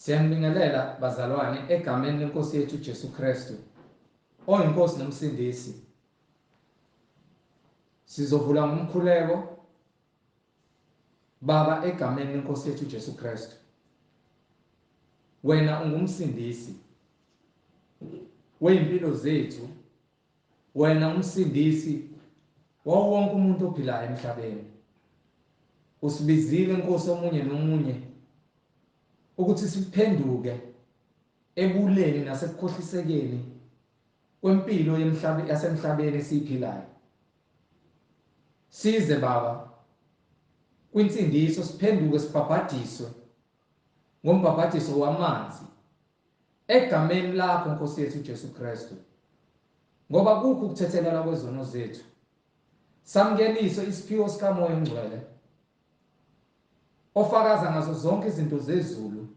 Siyanibingelela bazalwane egameni lenkosi yethu Jesu Kristu oyinkosi nomsindisi. Sizovula ngomkhuleko Baba egameni lenkosi yethu Jesu Kristu. Wena ungumsindisi weimpilo zethu. Wena umsindisi wawo wonke umuntu ophilayo emhlabeni. Usibizile Nkosi omunye nomunye ukuthi siphenduke ebuleni nasekukhohlisekeni kwempilo yasemhlabeni esiphilayo. Size Baba kwinsindiso, siphenduke sibhabhadiswe ngombhabhadiso wamanzi egameni lakho Nkosi yethu Jesu Kristu. Ngoba kukho ukuthethelela kwezono zethu. Samkelise isiphiwo sikaMoya engcwele ofakaza ngazo zonke izinto zezulu,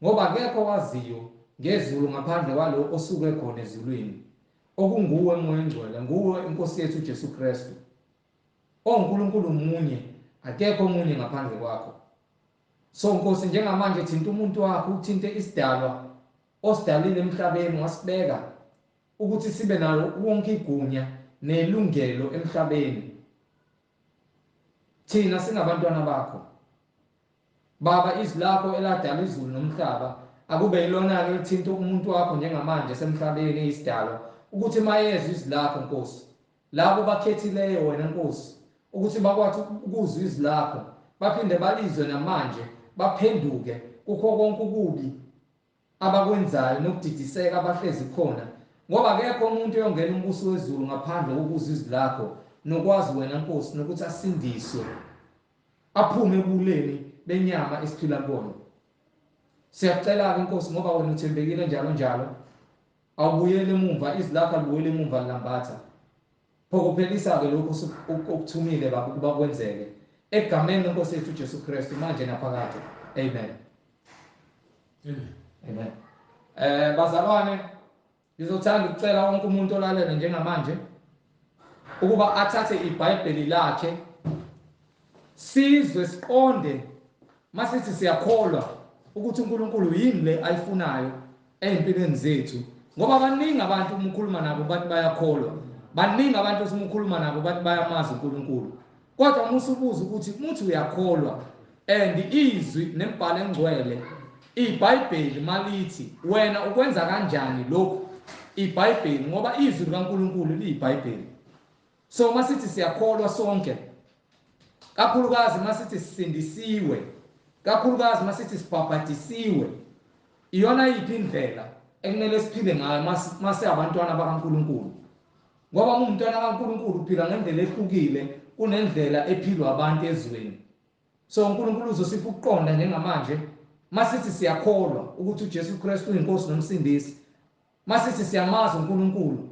ngoba akekho owaziyo ngezulu ngaphandle kwalo osuke khona ezulwini, okunguwe Moya engcwele, nguwe inkosi yethu Jesu Kristu. ONkulunkulu munye, akekho omunye ngaphandle kwakho. So Nkosi, njengamanje thinta umuntu wakho, uthinte isidalwa osidalile emhlabeni, wasibeka ukuthi sibe nalo wonke igunya nelungelo emhlabeni. Thina singabantwana bakho Baba, izwi lakho eladala izulu nomhlaba akube yilona-ke elithinta umuntu wakho njengamanje esemhlabeni isidalwa, ukuthi mayezwe izwi lakho Nkosi, labo bakhethileyo wena Nkosi, ukuthi bakwazi ukuzwa izwi lakho, baphinde balizwe namanje, baphenduke kukho konke ukubi abakwenzayo nokudidiseka abahlezi khona, ngoba akekho umuntu oyongena umbuso wezulu ngaphandle kokuzwa izwi lakho nokwazi wena Nkosi, nokuthi asindiswe aphume ebuleni benyama esiphila kubona. Siyacela-ke Nkosi, ngoba wena uthembekile njalo njalo, awubuyele emumva, izwi lakho alibuyele emumva lilambatha. Phokophelisa-ke lokhu okuthumile Baba ukuba kwenzeke egameni lenkosi yethu Jesu Kristu manje naphakade. Amen. Amen. Bazalwane, ngizothanda ukucela wonke umuntu olalele njengamanje ukuba athathe iBhayibheli lakhe, sizwe siqonde masithi siyakholwa ukuthi uNkulunkulu yini le ayifunayo ezimpilweni zethu, ngoba baningi abantu umukhuluma nabo bathi bayakholwa, baningi abantu esimukhuluma nabo bathi bayamazi uNkulunkulu, kodwa umusubuza ukuthi umuntu uyakholwa and izwi nemibhalo engcwele iBhayibheli malithi wena ukwenza kanjani lokho iBhayibheli, ngoba izwi likaNkulunkulu liyiBhayibheli. So masithi siyakholwa sonke, kakhulukazi masithi sisindisiwe, kakhulukazi masithi sibhabhadisiwe, iyona yiphi indlela ekumele siphile ngayo mase abantwana bakaNkulunkulu, ngoba umntwana kaNkulunkulu uphila ngendlela ehlukile kunendlela ephilwa abantu ezweni. So uNkulunkulu uzosipha ukuqonda njengamanje masithi siyakholwa ukuthi uJesu Kristu uyinkosi nomsindisi, masithi siyamazi uNkulunkulu,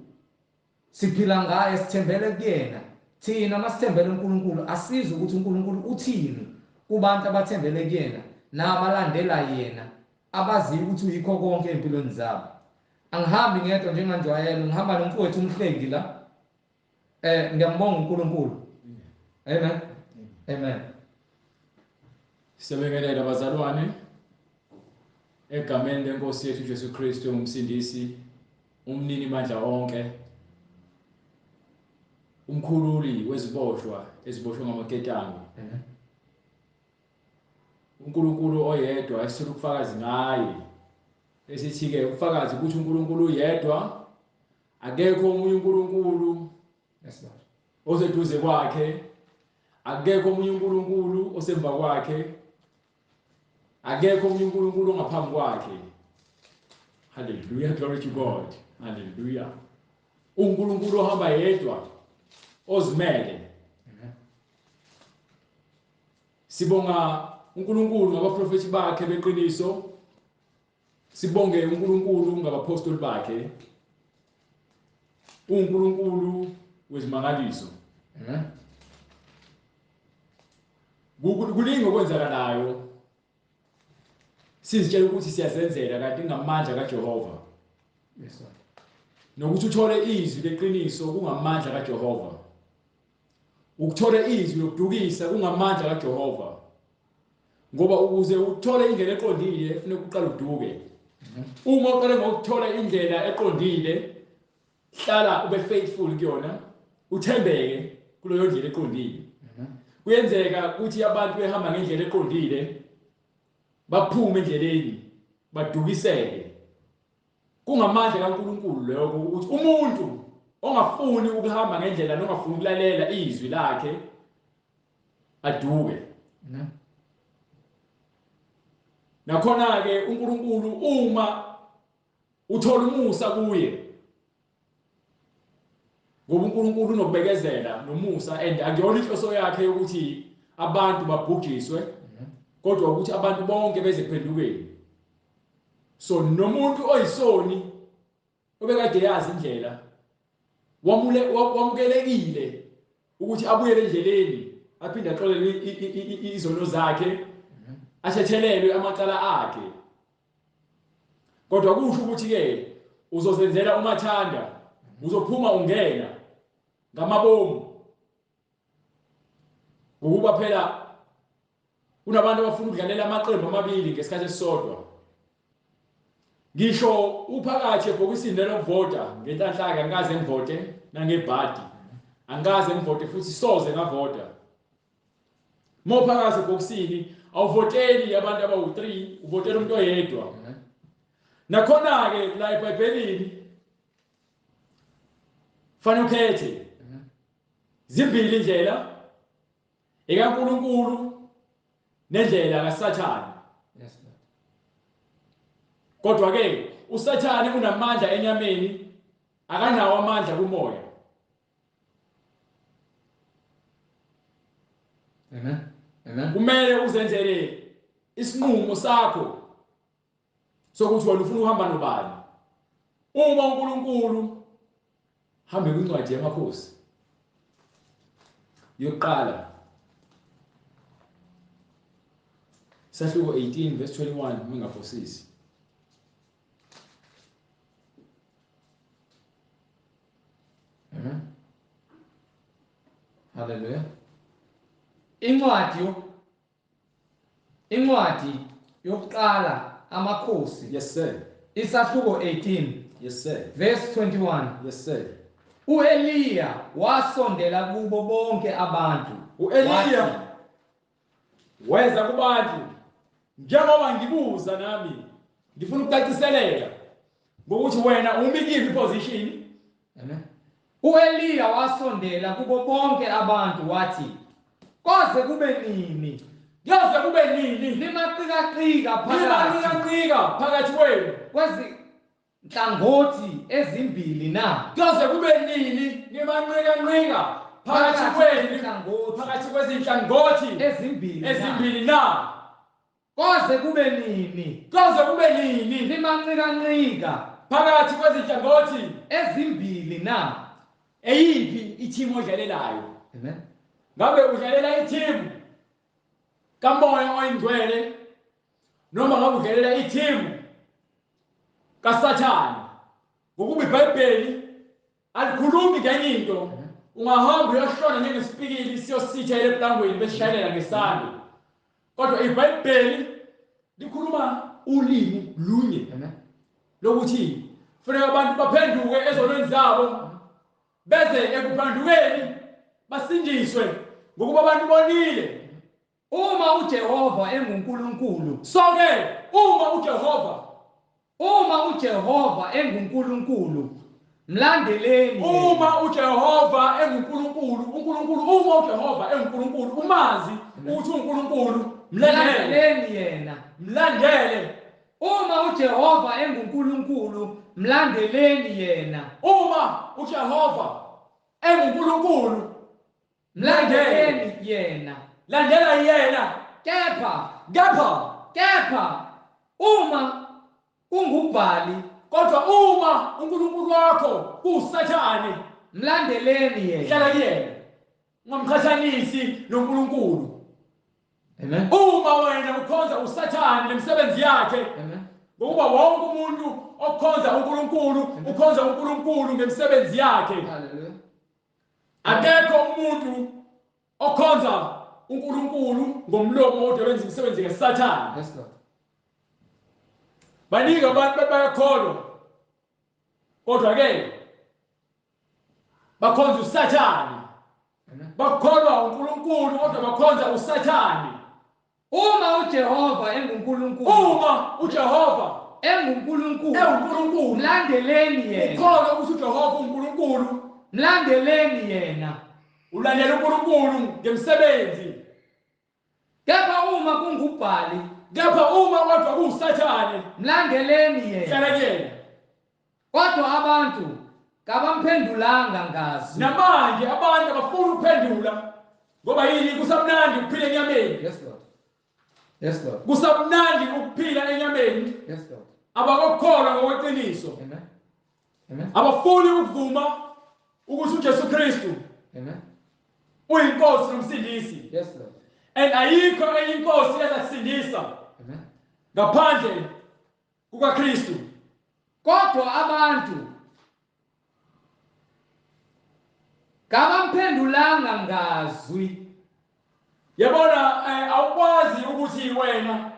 siphila ngaye, sithembele kuyena. Thina masithembele uNkulunkulu asizwe ukuthi uNkulunkulu uthini kubantu abathembele kuyena nabalandela yena, abaziyo ukuthi uyikho konke empilweni zabo. Angihambi ngedwa njenganjwayelo, ngihamba nomfowethu umhlengi la. Ngiyambonga uNkulunkulu. Amen. Amen. Siyabingelela bazalwane egameni lenkosi yethu Jesu Kristu umsindisi, umnini mandla wonke, umkhululi weziboshwa eziboshwe ngamaketanga. uNkulunkulu oyedwa esithola ubufakazi ngaye, esithi-ke ubufakazi ukuthi uNkulunkulu yedwa, akekho omunye uNkulunkulu oseduze kwakhe, akekho omunye uNkulunkulu osemva kwakhe, akekho omunye uNkulunkulu ongaphambi kwakhe. Hallelujah, glory to God. Hallelujah. uNkulunkulu ohamba yedwa, ozimele. Sibonga uNkulunkulu ngabaprofethi bakhe beqiniso, sibonge uNkulunkulu ngabapostoli bakhe, uNkulunkulu wezimangaliso. Kuningi okwenzakalayo, sizitshela ukuthi siyazenzela kanti ngamandla kaJehova. Yes sir. Nokuthi uthole izwi leqiniso kungamandla kaJehova, ukuthola izwi lokudukisa kungamandla kaJehova, ngoba ukuze uthole indlela eqondile kufanele uqale uduke. Uma uqale ngokuthola indlela eqondile, hlala ube faithful kuyona, uthembeke kuleyo ndlela eqondile. Kuyenzeka ukuthi abantu behamba ngendlela eqondile baphume endleleni badukiseke. Kungamandla kaNkulunkulu lokho ukuthi umuntu ongafuni ukuhamba ngendlela nongafuni ukulalela izwi lakhe aduke. Nakhona ke uNkulunkulu uma uthola umusa kuye, ngoba uNkulunkulu unokubekezela nomusa and akuyona inhloso yakhe ukuthi abantu babhujiswe, kodwa ukuthi abantu bonke beze kuphendukeni. So nomuntu oyisoni obekade yazi indlela wamukelekile ukuthi abuyele endleleni aphinde axolele izono zakhe, ashethelelwe amacala akhe. Kodwa kusho ukuthi ke uzozenzela umathanda, uzophuma ungena ngamabomu. Ukuba phela kunabantu abafuna ukudlalela amaqembu amabili ngesikhathi esisodwa. Ngisho uphakathi ebhokisini lokuvota ngenhlanhlaka angikaze ngivote nangebhadi, angikaze ngivote futhi soze ngavota. Mophakathi ebhokisini awuvoteli abantu abawu3, uvotela umuntu oyedwa. Nakhona ke la eBhayibhelini fanele ukhethe zimbili indlela, ekaNkulunkulu nendlela kaSathane. Kodwa ke uSathane unamandla enyameni, akanawo amandla kumoya. Amen. Kumele uzenzele isinqumo sakho sokuthi wena ufuna uhamba nobani. Uma uNkulunkulu hambe kwincwadi yamakhosi yokuqala sahluko 18 verse 21 mingafosisi. Hallelujah. Incwadi yokuqala amakhosi. Yes sir. Isahluko 18. Yes sir. Verse 21. Yes sir. U-Eliya wasondela kubo bonke abantu. U-Eliya weza kubantu njengoba ngibuza nami ngifuna ukucaciseleka ngokuthi wena umikiphi position. Amen. U-Eliya wasondela kubo bonke abantu wathi, "Koze kube nini? Koze kube nini? Nimaqhikaqhika phakathi kwenu kwezinhlangothi ezimbili na? Koze kube nini? Nimanqika phakathi kwezinhlangothi ezimbili na? Koze kube nini? Nimaqhikaqhika Phakathi kwezinhlangothi ezimbili na?" Eyiphi ithimu odlalelayo? Amen. Ngabe udlalela ithimu kamoya oyingcwele noma ngabe udlalela ithimu kaSathane? Ngokuba iBhayibheli alikhulumi ngenye into. Ungahamba uyohlona njengesipikili siyosithela eplangweni besishayela ngesando. Kodwa iBhayibheli likhuluma ulimi lunye. Amen. Lokuthi kufanele abantu baphenduke ezonweni zabo beze ekuphendukeni basindiswe ngokuba abantu bonile. Uma uJehova enguNkulunkulu, So ke uma uJehova enguNkulunkulu, mlandeleni. Uma uJehova enguNkulunkulu, uma uJehova enguNkulunkulu, umazi ukuthi uNkulunkulu, Mlandeleni yena. Mlandele. Uma uJehova enguNkulunkulu, mlandeleni yena. Uma uJehova enguNkulunkulu, Mlandeleni yena. Landela yena. Kepha uma ungubhali, kodwa uma uNkulunkulu wakho kuSathane, mlandeleni yena. hlala kuyena, ungamqhathanisi noNkulunkulu. Amen. Uma wena ukhonza uSathane nemisebenzi yakhe, Amen. ngoba wonke umuntu okhonza uNkulunkulu ukhonza uNkulunkulu ngemisebenzi yakhe. Hallelujah. Akekho umuntu okhonza uNkulunkulu ngomlomo odwa benza imisebenzi kaSathane. Yes, Lord. Baningi abantu bayakholwa kodwa ke bakhonza uSathane. Amen. Bakholwa uNkulunkulu kodwa bakhonza uSathane. Uma uJehova enguNkulunkulu, Uma uJehova enguNkulunkulu, mlandeleni yena. ukholwa ukuthi uJehova uNkulunkulu, Mlandeleni yena. ulandela uNkulunkulu ngemsebenzi. Kepha uma kungubhali, Kepha uma kodwa kuwuSathane, mlandeleni yena. hlala Kodwa abantu kabamphendulanga ngazwi. namanje abantu abafuna ukuphendula ngoba yini kusamnandi ukuphila enyameni. Yes, Lord. Yes, Lord. Kusamnandi ukuphila enyameni. Yes, Lord. Abakukholwa ngokweqiniso. Amen. Amen. Abafuni ukuvuma ukuthi uJesu Kristu Amen. uyinkosi nomsindisi. Yes, Lord. And ayikho enye inkosi ezakusindisa Amen. ngaphandle kukaKristu. Kodwa abantu kabamphendulanga ngazwi. Yabona awukwazi ukuthi wena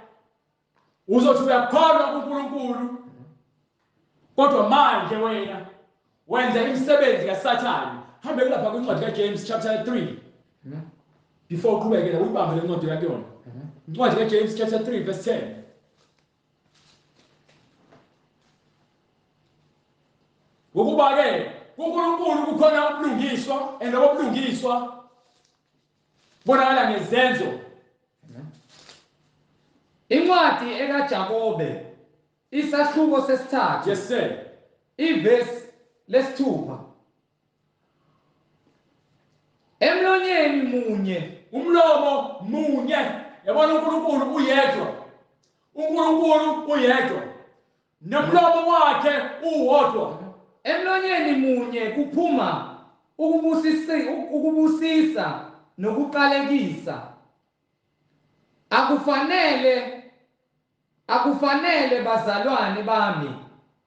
uzothi uyakholwa kuNkulunkulu kodwa manje wena wenza imisebenzi kaSathane. Hambe kulapha kwincwadi kaJames chapter 3. Amen. Before uqhubekela uyibambe le ncwadi yakuyona. Amen. Incwadi kaJames chapter 3 verse 10. Ngokuba ke kuNkulunkulu kukhona ubulungiswa, and ubulungiswa bonakala ngezenzo. Amen. Incwadi ekaJakobe isahluko sesithathu, Yes sir. ivesi lesithupha. Emlonyeni munye, Umlomo munye. Yabona uNkulunkulu uyedwa. uNkulunkulu uyedwa. Nomlomo wakhe uwodwa. emlonyeni munye kuphuma ukubusisa nokuqalekisa. Akufanele bazalwane bami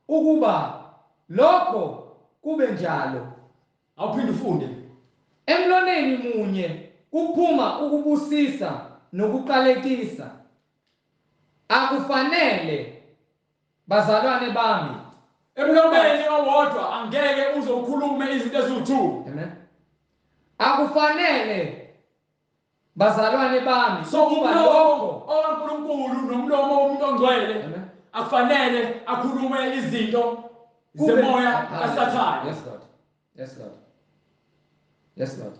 ukuba lokho kube njalo. Awuphinde ufunde. Emlonyeni munye kuphuma ukubusisa nokuqalekisa. Akufanele bazalwane bami. Emlomeni owodwa angeke uze ukhulume izinto eziwu-2. Amen. Akufanele bazalwane bami So ukuba umlomo lokho. owaNkulunkulu nomlomo womuntu ongcwele Amen. akufanele akhulume izinto Kube- zemoya Hallelujah. kaSathane. Yes, Lord. Yes, Lord. Yes, Lord.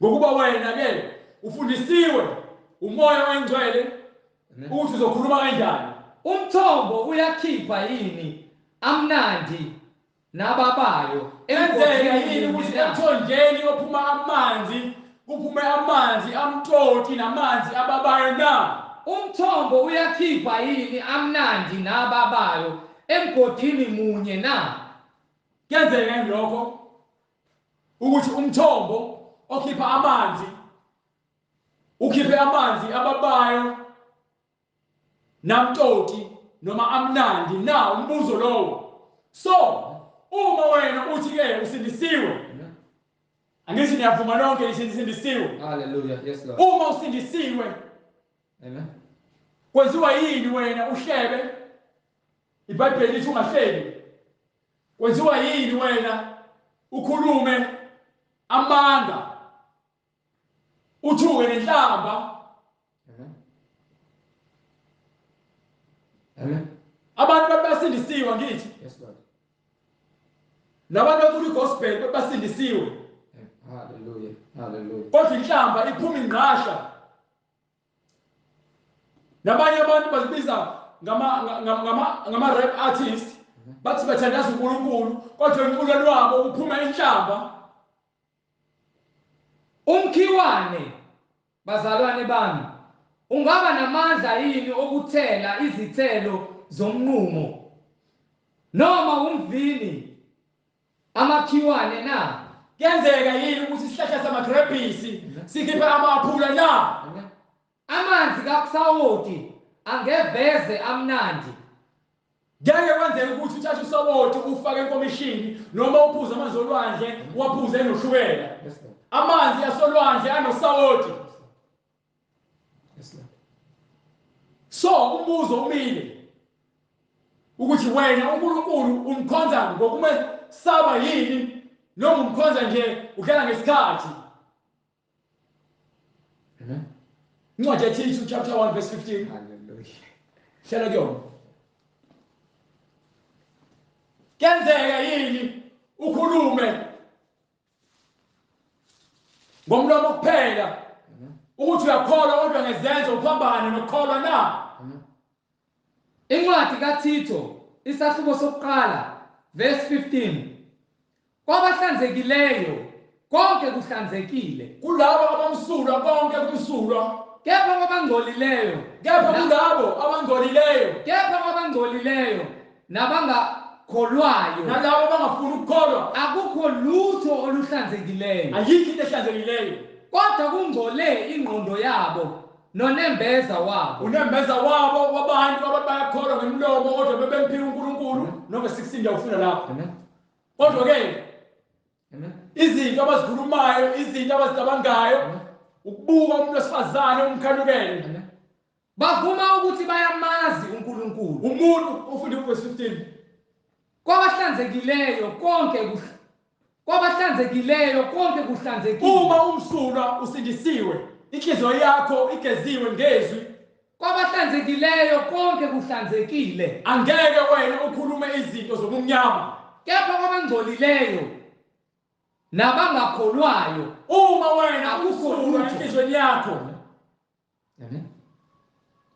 Ngokuba wena ke ufundisiwe umoya oyingcwele Amen. ukuthi uzokhuluma kanjani. Umthombo uyakhipha yini amnandi nababayo Enzeka yini emgodini ukuthi na? emthonjeni ophuma amanzi kuphume amanzi amtoti namanzi ababayo na? Umthombo uyakhipha yini amnandi nababayo emgodini munye na? Kuyenzeka lokho ukuthi umthombo okhipha amanzi ukhiphe amanzi ababayo namtoti noma amnandi na umbuzo lowo. So uma wena uthi ke usindisiwe, Amen. angithi niyavuma lonke isindisiwe. Hallelujah. Yes, Lord. Uma usindisiwe Amen. kwenziwa yini wena uhlebe? iBhayibheli lithi ungahlebi. Kwenziwa yini wena ukhulume amanga? Uthuke nenhlamba. Amen. Amen. Abantu basindisiwe ngithi. Yes, Lord. Nabantu abafuna igospel basindisiwe. Hallelujah. Hallelujah. Kodwa inhlamba iphuma ingqasha. Nabanye abantu bazibiza ngama rap artist. Bathi bathandaza uNkulunkulu kodwa umculo lwabo uphuma inhlamba. Umkhiwane, bazalwane bami, ungaba namandla yini okuthela izithelo zomnqumo? Noma umvini amakhiwane na? Kuyenzeka yini ukuthi isihlahla samagrebhisi sikhiphe amaphula na? Amen. Amanzi kakusawoti angeveze amnandi. Ngeke kwenzeke ukuthi uthathe usawoti ufake enkomishini noma uphuze amanzi olwandle uwaphuze enoshukela. Yes, Lord. amanzi asolwandle anosawoti. Yes, Lord. So umbuzo umile ukuthi wena uNkulunkulu umkhonza ngokumesaba yini noma umkhonza nje udlala ngesikhathi. Amen. Incwadi yaThithu chapter 1 verse 15. Hallelujah. Hlala kuyona. Kenzeka yini ukhulume ngomlomo kuphela ukuthi uyakholwa kodwa ngezenzo uphambane nokukholwa na? Incwadi kaThito isahluko sokuqala verse 15. Kwabahlanzekileyo konke kuhlanzekile, Kulabo abamsulwa konke kumsulwa, kepha kwabangcolileyo, kepha kulabo abangcolileyo, kepha kwabangcolileyo nabangakholwayo nalabo abangafuni ukukholwa akukho lutho oluhlanzekileyo, ayikho into ehlanzekileyo. kodwa kungcole ingqondo yabo nonembeza wabo. Unembeza wabo wabantu abayakholwa ngemlomo kodwa bebemphika uNkulunkulu noma 16 yawufuna lapho. Amen. Kodwa ke Amen. izinto abazikhulumayo, izinto abazicabangayo, ukubuka umuntu wesifazane umkhalukele. Amen. Bavuma ukuthi bayamazi uNkulunkulu. Umuntu ufunda verse 15. Kwabahlanzekileyo konke kuhlanzekile. Uma umsulwa usindisiwe, inhliziyo yakho igeziwe ngezwi, Kwabahlanzekileyo konke kuhlanzekile, angeke wena ukhulume izinto zobumnyama. kepha kwabangcolileyo nabangakholwayo Uma wena akukho umsulwa lutho. enhliziyweni yakho Amen.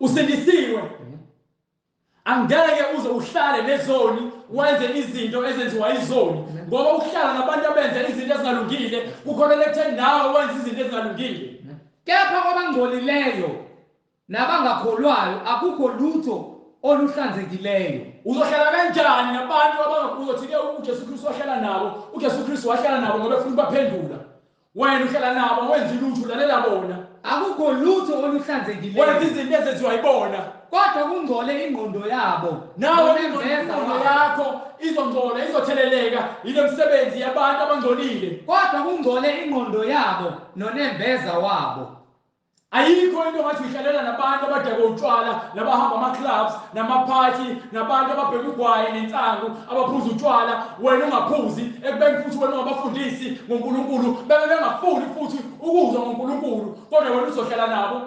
usindisiwe, Amen. angeke uze uhlale nezoni wenze izinto ezenziwa izoni, ngoba ukuhlala nabantu abenza izinto ezingalungile kukholela ekutheni nawe wenze izinto ezingalungile. Kepha kwabangcolileyo nabangakholwayo akukho lutho oluhlanzekileyo. Uzohlala kanjani nabantu abangakuzothi-ke uJesu Kristu wahlala nabo, uJesu Kristu wahlala nabo ngoba efuna ukubaphendula. Wena uhlala nabo wenza ilutho ulalela bona, Akukho lutho oluhlanzekileyo, wenza izinto ezenziwa yibona. kodwa kungcole ingqondo yabo Nawe nonembeza ingqondo wabo. yakho izongcola, izotheleleka yile msebenzi yabantu abangcolile. Kodwa kungcole ingqondo yabo nonembeza wabo. Ayikho into ngathi uyihlalela nabantu abadakwa utshwala, nabahamba ama-clubs namaphathi, nabantu ababheka ugwayi nensangu, abaphuza utshwala, wena ungaphuzi, ekubeni futhi wena ungabafundisi ngoNkulunkulu, bebe bengafuni futhi ukuzwa ngoNkulunkulu, kodwa wena uzohlala nabo.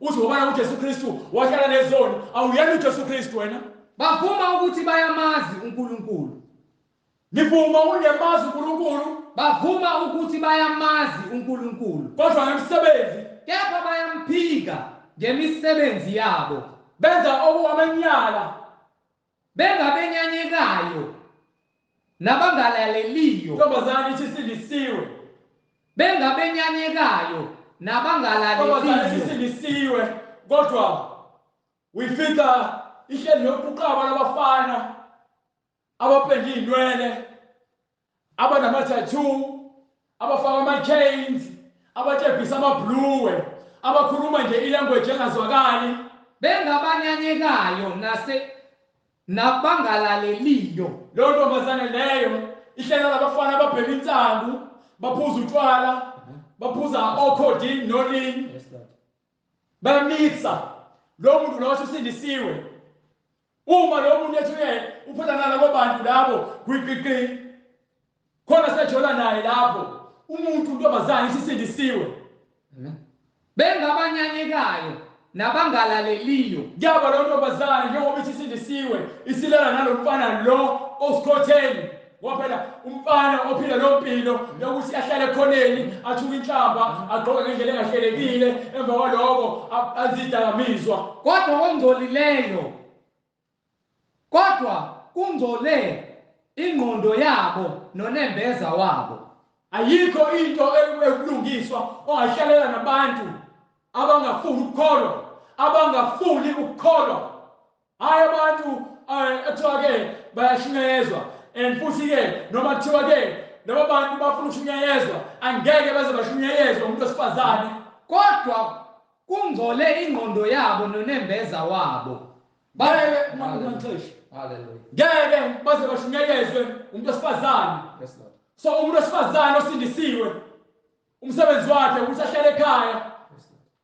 Uthi ngobana uJesu Kristu wahlala nezoni, awuyena uJesu Kristu wena. Bavuma ukuthi bayamazi uNkulunkulu. Ngivuma ungemazi uNkulunkulu, Bavuma ukuthi bayamazi uNkulunkulu, kodwa ngemsebenzi kepha bayamphika ngemisebenzi yabo, benza okungamanyala, bengabenyanyekayo nabangalaleliyo, intombazane ithi isindisiwe, bengabenyanyekayo intombazane nabangalaleliyo. isindisiwe, kodwa uyifika ihleli nokuqaba labafana abapenda iy'nwele, abanama-tattoo, abafaka ama-chains, abatshebhisa amabhluwe, abakhuluma nje ilanguage engazwakali, Bengabanyanyekayo nabangalaleliyo. leyo ntombazane leyo ihlela labafana ababhema insangu, baphuza utshwala, baphuza okhodi nolimi, bamixa. Lo muntu lowo usindisiwe. Uma lo muntu ethi uphela nalabo bantu labo kwiqiqi, khona sejola naye lapho umuntu ntombazane isindisiwe. Bengabanyanyekayo nabangalaleliyo. Yaba lo ntombazane njengoba ithi isindisiwe, isilela nalomfana lo osikhotheni, ngoba phela umfana ophila lo mpilo yokuthi ahlale khoneni, athuke inhlamba, agqoke ngendlela engahlelekile, emva kwaloko azidakamizwa. Kodwa kungcole ingqondo yabo nonembeza wabo. Ayikho into ekulungiswa ongahlalela nabantu abangafuni ukukholwa, abangafuni ukukholwa. Hayi abantu ekuthiwa-ke bayashunyayezwa, and futhi-ke noma kuthiwa-ke laba bantu bafuna ukushunyayezwa, angeke baze bashunyayezwa umuntu wesifazane. Kodwa kungcole ingqondo yabo nonembeza wabo. Hallelujah. Ngeke baze bashunyayezwe umuntu wesifazane. Yes, Lord. So umuntu wesifazane osindisiwe umsebenzi wakhe ukuthi ahlale ekhaya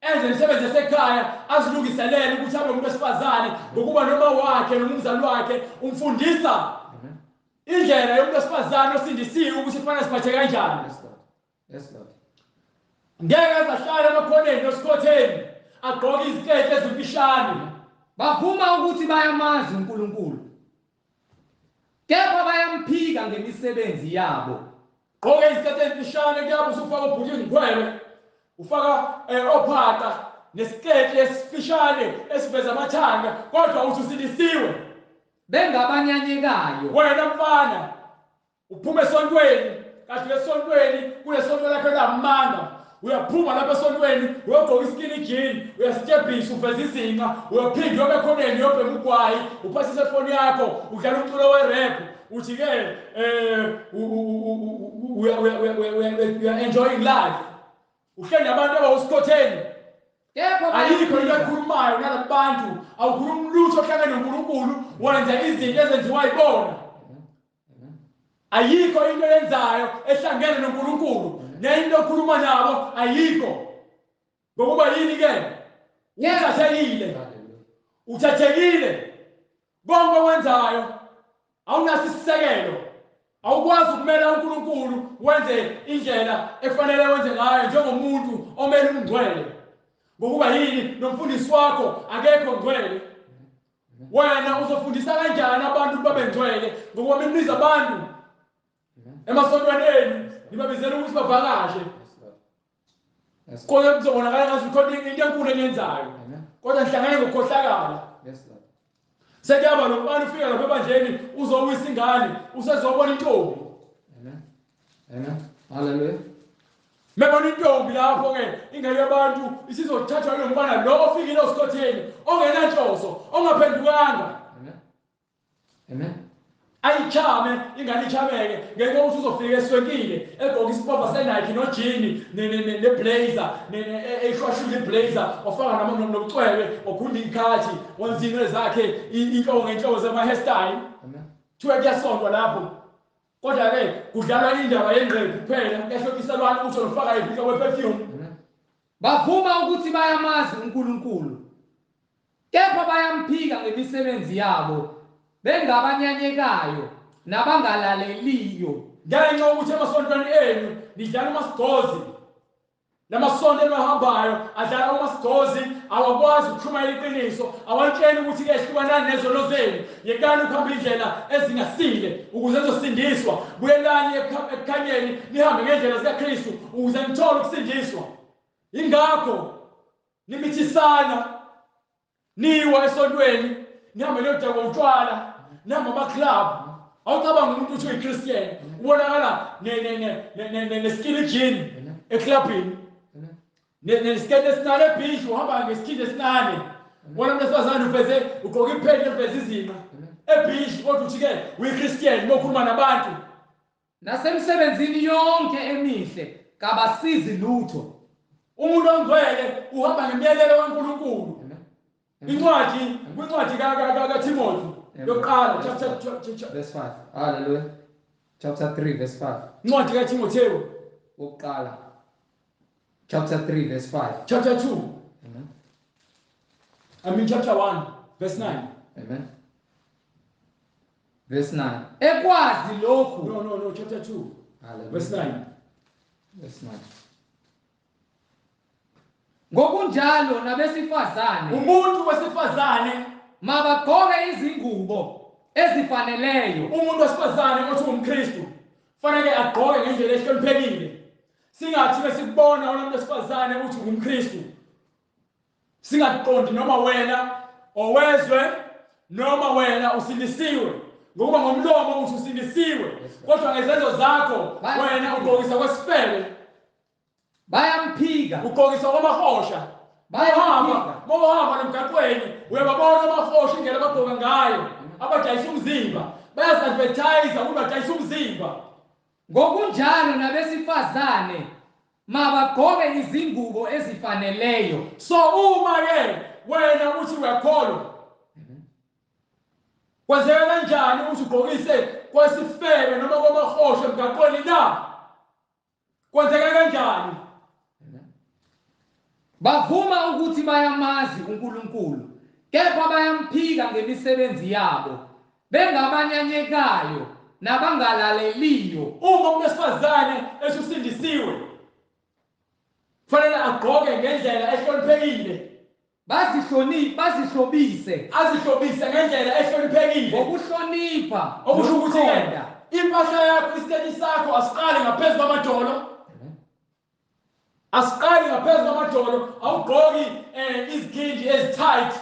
enze imisebenzi yasekhaya azilungiselele ukuthi abe umuntu wesifazane ngokuba noma wakhe noma umzali wakhe umfundisa indlela yomuntu wesifazane osindisiwe ukuthi kufanele siphathe kanjani. Yes, Lord. Ngeke azahlala emakhoneni nosikhotheni agqoke iziketi ezimfishane. Bavuma ukuthi bayamazi uNkulunkulu, kepha bayamphika ngemisebenzi yabo. Gqoke iziketi ezimfishane kuyaba usufaka ubhulini ngcwele, ufaka ophaka nesiketi esifishane esiveza amathanga, kodwa uthi usindisiwe. Bengabanyanyekayo. Wena mfana uphuma esontweni, kanti esontweni kunesonto lakho lamanga. Uyaphuma lapha esontweni uyogqoka iskini jean, uyastebhisa uveza izinqa, uyaphinda uyobe ekhoneni uyobhema ugwayi, uphasisa ifoni yakho, udlala umculo we-rap, uthi ke we are enjoying life. Uhleli nabantu abawusikhotheni. Kepha Ayikho into ekhulumayo nalabantu, awukhulumi lutho ohlangene noNkulunkulu, wenza izinto ezenziwa yibona. Ayikho into yenzayo ehlangene noNkulunkulu, nento okhuluma nabo ayikho. Ngokuba yini ke? Uthathekile. Konke okwenzayo awunaso isisekelo. Awukwazi ukumela uNkulunkulu wenze indlela efanele wenze ngayo njengomuntu omele ungcwele. Ngokuba yini nomfundisi wakho akekho ngcwele. Wena uzofundisa kanjani abantu babe ngcwele ngokuba miniza abantu emasontweni enu nibabizela ukuthi bavakashe. Kodwa kuzobonakala ngathi ukhona into enkulu enyenzayo. Kodwa nihlangane ngokukhohlakala. Sekuyaba lo mfana ufika lapha ebandleni uzowisa ingane usezobona intombi. Amen. Hallelujah. Mebona intombi lapho ke ingeke abantu isizothathwa lo mfana lo ofikile osikhotheni ongenanhloso ongaphendukanga. Amen. Ayichame ingane ichameke ngeke ukuthi uzofika eswenkile egqoka isipova seNike nojini neblazer eshwashula iblazer ofaka nomcwebe okhunda ikhathi wonzino zakhe inhloko ngenhloko zama hairstyle. Thuke kuyasontwa lapho. Kodwa ke kudlalwa indaba yengqephu kuphela ehlokiselwana ukuthi lofaka iphika weperfume. Bavuma ukuthi bayamazi uNkulunkulu, kepha bayamphika ngemisebenzi yabo. Bengabanyanyekayo nabangalaleliyo. Ngenxa ukuthi emasontweni enu nidlala uMasigozi. Lamasonto emahambayo adlala uMasigozi, awakwazi ukukhuluma iqiniso, awantshela ukuthi ke hlukanani nezono zenu. Yekani ukuhamba indlela ezingasile ukuze nizosindiswa. Buyelani ekukhanyeni nihambe ngendlela zikaKristu ukuze nithole ukusindiswa. Ingakho nimithisana niwa esontweni, nihambe niyodakwa utshwala, nihamba ama-club. Awucabanga umuntu uthi uyiChristian, ubonakala neskini jean eclubini. Nesiketi esinane ebhishi uhamba ngesikindi esinane. Wona umuntu wesifazane uveze ugqoka iphedi eveza izinqa ebhishi, kodwa uthi ke uyiChristian mokhuluma nabantu. Nasemsebenzini yonke emihle kabasizi lutho. Umuntu ongcwele uhamba ngemiyalelo kaNkulunkulu. Kwincwadi kaTimothy yokuqala verse 5. Hallelujah. Chapter 3 verse 5. Incwadi kaTimotheyu wokuqala. Chapter 3 verse 5. Chapter 2. Amen. Chapter 1 verse 9. Amen. Verse 9. Ekwazi lokhu. No, chapter 2. Hallelujah. Verse 9. Verse 9. Ngokunjalo nabesifazane, umuntu wesifazane mabagqoke izingubo ezifaneleyo. Umuntu wesifazane othi umKristu fanele agqoke ngendlela ehloniphekile. Singathi besikubona umuntu wesifazane uthi umKristu singaqondi noma wena owezwe noma wena usindisiwe. Ngokuba ngomlomo uthi usindisiwe, kodwa ngezenzo zakho wena ugqokisa kwesifebe. Bayamphika, ugqokisa kwamahosha. Bayahamba nomgaqweni uyababona amahosha indlela abagqoka ngayo, abadayisa umzimba, bayasadvertise ukuthi badayisa umzimba. Ngokunjalo nabesifazane mabagqoke izingubo ezifaneleyo. So uma ke wena uthi uyakholwa, kwenzeka kanjani ukuthi ugqokise kwesifebe noma kwamahosha emgaqweni na? kwenzeka kanjani? Bavuma ukuthi bayamazi uNkulunkulu, kepha bayamphika ngemisebenzi yabo, bengabanyanyekayo nabangalaleliyo. Uma umuntu wesifazane esusindisiwe kufanele agqoke ngendlela ehloniphekile, bazihlobise azihlobise ngendlela ehloniphekile, ngokuhlonipha, okusho ukuthi nokuqonda. impahla yakho, isitethi sakho asiqali ngaphezu kwamadolo, asiqali ngaphezu kwamadolo. Awugqoki izigindi ezitight,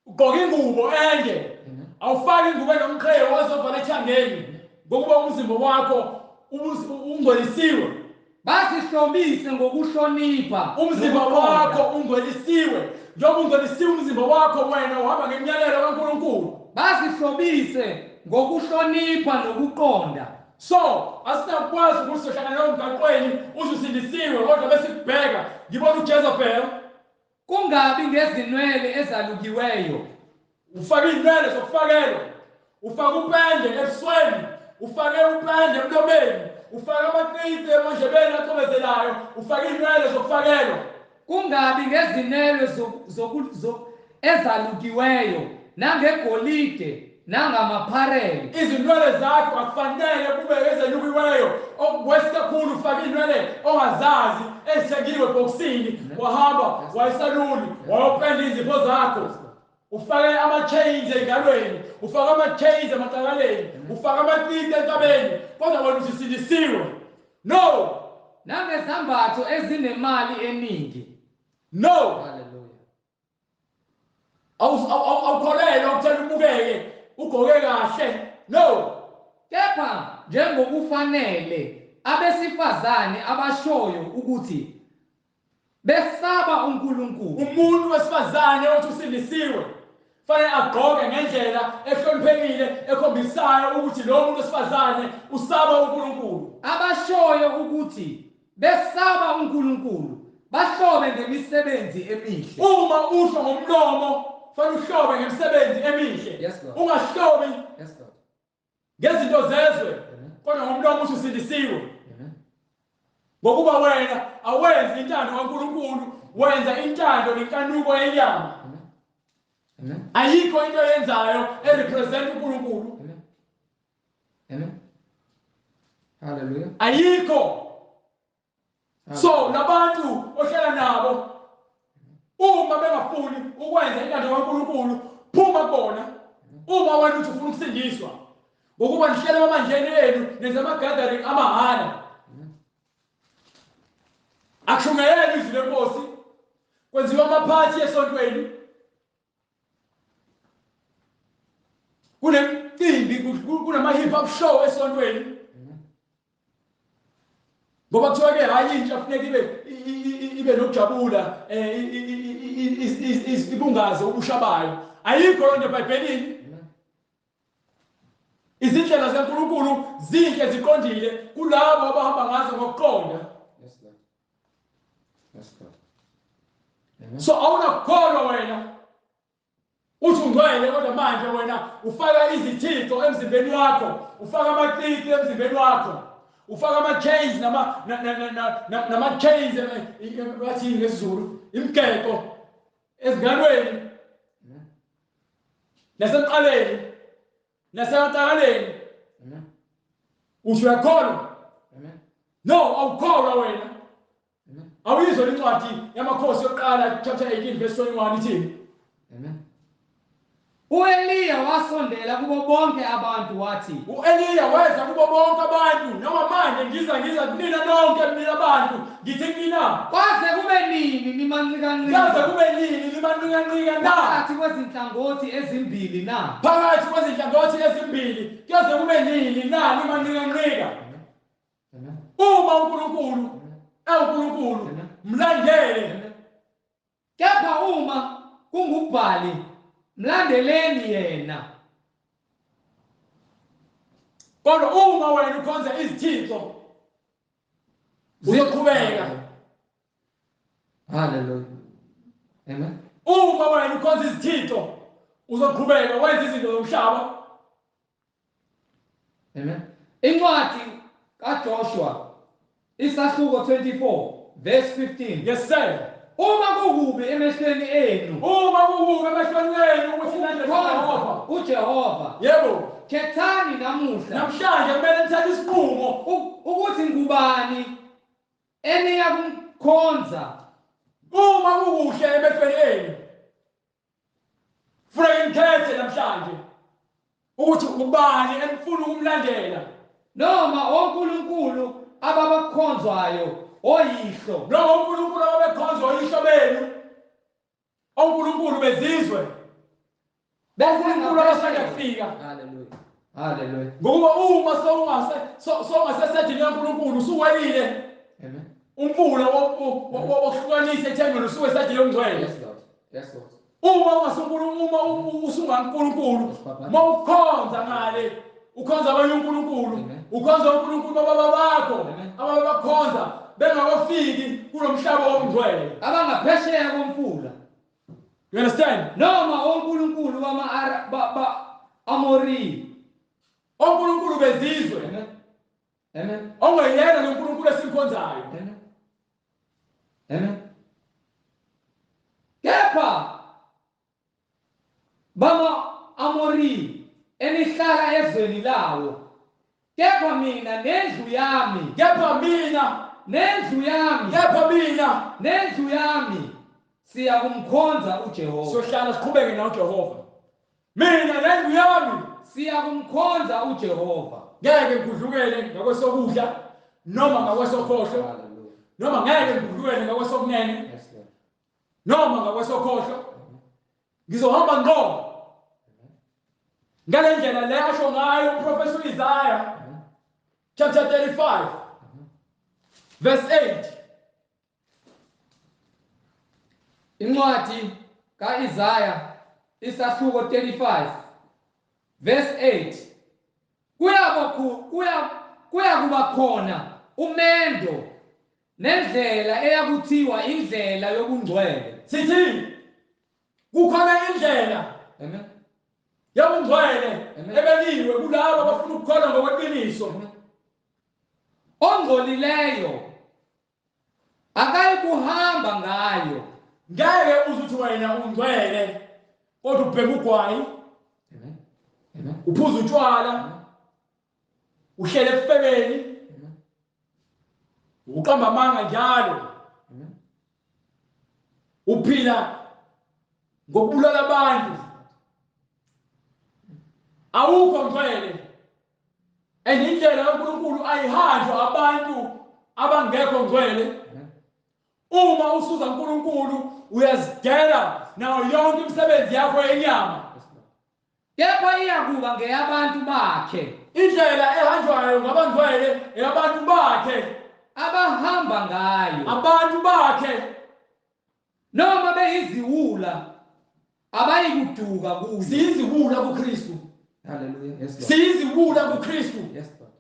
ugqoka ingubo ende, awufaki ingubo enomqhele ozovala ethangeni ngokuba umzimba wakho ungcwelisiwe. Bazihlobise ngokuhlonipha, Umzimba nokuqonda. wakho ungcwelisiwe, njengoba ungcwelisiwe umzimba wakho, wena uhamba ngemiyalelo kaNkulunkulu. Bazihlobise ngokuhlonipha nokuqonda. So asinakwazi ukuthi sohlangana emgaqweni uzusindisiwe kodwa bese kubheka ngibona uJezebel Kungabi ngezinwele ezalukiweyo, ufake inwele zokufakelwa, ufake upende ebusweni, ufake upende emlomeni, ufake amaqiqi emandlebeni acobezelayo, ufake inwele zokufakelwa. kungabi ngezinwele ezalukiweyo, nangegolide, nangamaphareli. Izinwele zakho akufanele kube ezelukiweyo, okwesikakhulu ufake inwele ongazazi ezithengiwe ebhokisini, wahamba wayesaluni wayopenda izipho zakho, ufake ama-chains ey'ngalweni, ufake ama-chains emaqakaleni, ufake amaqiqi entabeni, kodwa wena usisindisiwe. No, Nangezambatho ezinemali eningi. no, Hallelujah. awukholelwa ukuthela ubukeke ugqoke kahle. No, Kepha njengokufanele abesifazane abashoyo ukuthi besaba uNkulunkulu. umuntu wesifazane othi usindisiwe fanele agqoke ngendlela ehloniphekile ekhombisayo ukuthi lo muntu wesifazane usaba uNkulunkulu. Abashoyo ukuthi besaba uNkulunkulu bahlobe ngemisebenzi emihle. Uma usho ngomlomo fanele uhlobe ngemisebenzi emihle. Yes, Lord. Ungahlobi Yes, Lord. ngezinto zezwe, Amen. kodwa ngomlomo usindisiwe. Amen. Ngokuba wena awenzi intando kaNkulunkulu, wenza intando nenkanuko yenyama. Amen. Amen. Ayikho into yenzayo erepresent uNkulunkulu. Amen. Amen. Hallelujah. Ayikho. So labantu ohlala nabo uma bengafuni ukwenza intando kaNkulunkulu, phuma bona. Uma wena uthi ufuna ukusindiswa ngokuba nihlele emanjeni enu nenza ama-gathering amahala, akushungeyeli izwi lenkosi, kwenziwa amaphathi esontweni, kunemcimbi, kunama-hip hop show esontweni, ngoba kuthiwa-ke hayi intsha funeka ibe nokujabula, ibungaze ubusha bayo. Ayikho loo nto eBhayibhelini. Izindlela zikaNkulunkulu zinhle ziqondile kulabo abahamba ngazo ngokuqonda. Yes, Lord. Yes, Lord. Amen. So awunakukholwa wena uthi ungcwele, kodwa manje wena ufaka izithixo emzimbeni wakho, ufaka amaqiqi emzimbeni wakho, ufaka ama-chains nama-chains bathi ngesiZulu imigexo ezingalweni nasemqaleni nasemacakaleni. Amen. Uthi uyakholwa? Amen. No, awukholwa wena. Amen. Awuyizwa incwadi yamakhosi yokuqala chapter 18 verse 21 ithini? Amen. U-Eliya wasondela kubo bonke abantu wathi, U-Eliya weza kubo bonke abantu, noma manje ngiza kunina nonke mina abantu, ngithi kunina, kwaze kube nini nimanqikanqika yaze kube nini limanqika na? phakathi kwezinhlangothi ezimbili na? Phakathi kwezinhlangothi ezimbili kuyoze kube nini na limanqika? Amen. Uma uNkulunkulu uNkulunkulu Amen. mlandele. Amen. Kepha uma kungubhali, mlandeleni yena. Kodwa uma wena ukhonza izithixo uzoqhubeka. Hallelujah. Amen. Uma wena ukhonza izithixo uzoqhubeka wenza izinto zomhlaba. Amen. Incwadi kaJoshua Isahluko 24 verse 15. Yes sir. Uma kukubi emehlweni enu Uma kukubi emehlweni enu ukuthi ukukhonza uJehova, yebo, khethani namuhla namhlanje kumele nithathe isinqumo ukuthi ngubani eniya kumkhonza. uma kukuhle emehlweni enu. Kufanele nikhethe namhlanje ukuthi ubani enifuna ukumlandela, Noma onkulunkulu ababakhonzwayo oyihlo, noma uNkulunkulu ababekhonza oyihlo benu, onkulunkulu bezizwe, onkulunkulu abasanda kufika. Hallelujah. Hallelujah. Ngoba uma songasesedini kaNkulunkulu usuwelile Amen. umfula wokuhlukanisa ethembeni usuke esedini engcwele. Yes, Lord. Yes, Lord. Uma usungaNkulunkulu, uma ukhonza ngale, ukhonza abanye uNkulunkulu, ukhonza uNkulunkulu bababa bakho ababakhonza bengakafiki kulo mhlaba womngcwele. Abangaphesheya komfula. You understand? Noma onkulunkulu Amori. Onkulunkulu bezizwe. Amen. Amen. Ongeyena noNkulunkulu esimkhonzayo. Amen. Amen. Kepha bama Amori enihlala ezweni lawo. Kepha mina nendlu yami, Kepha mina nendlu yami siya kumkhonza uJehova. sohlala siqhubeke nawe uJehova. Mina nendlu yami Siya kumkhonza uJehova. ngeke ngikudlukele ngakwesokudla noma ngakwesokhohlo, Hallelujah. noma ngeke ngikudlukele ngakwesokunene Yes, Lord. noma ngakwesokhohlo. Ngizohamba ngqo ngale ndlela le asho ngayo uprofessor Isaiah chapter 35 verse 8. Incwadi kaIsaya isahluko 35 verse 8. Kuya kuba khona umendo nendlela eyakuthiwa indlela yobungcwele. Sithi kukhona indlela Amen. yobungcwele ebekiwe kulabo abafuna ukukholwa ngokweqiniso. Ongcolileyo akayikuhamba ngayo. Ngeke uzuthi wena ungcwele kodwa ubheka ugwayi, Amen. Amen. uphuza utshwala, uhlele efebeni, uqamba amanga njalo, Amen. uphila ngokubulala abantu. Awukho ngcwele. Indlela kaNkulunkulu ayihanjwa abantu abangekho ngcwele. Uma usuza uNkulunkulu uyazidela nayo yonke imisebenzi yakho yenyama. Kepha iyakuba ngeyabantu bakhe Indlela ehanjwayo ngabangcwele eyabantu bakhe, abahamba ngayo. abantu bakhe. Noma beyiziwula abayikuduka kuyo. Siyiziwula kuKristu. Hallelujah. Yes, Lord. Siyiziwula kuKristu. Yes, Lord.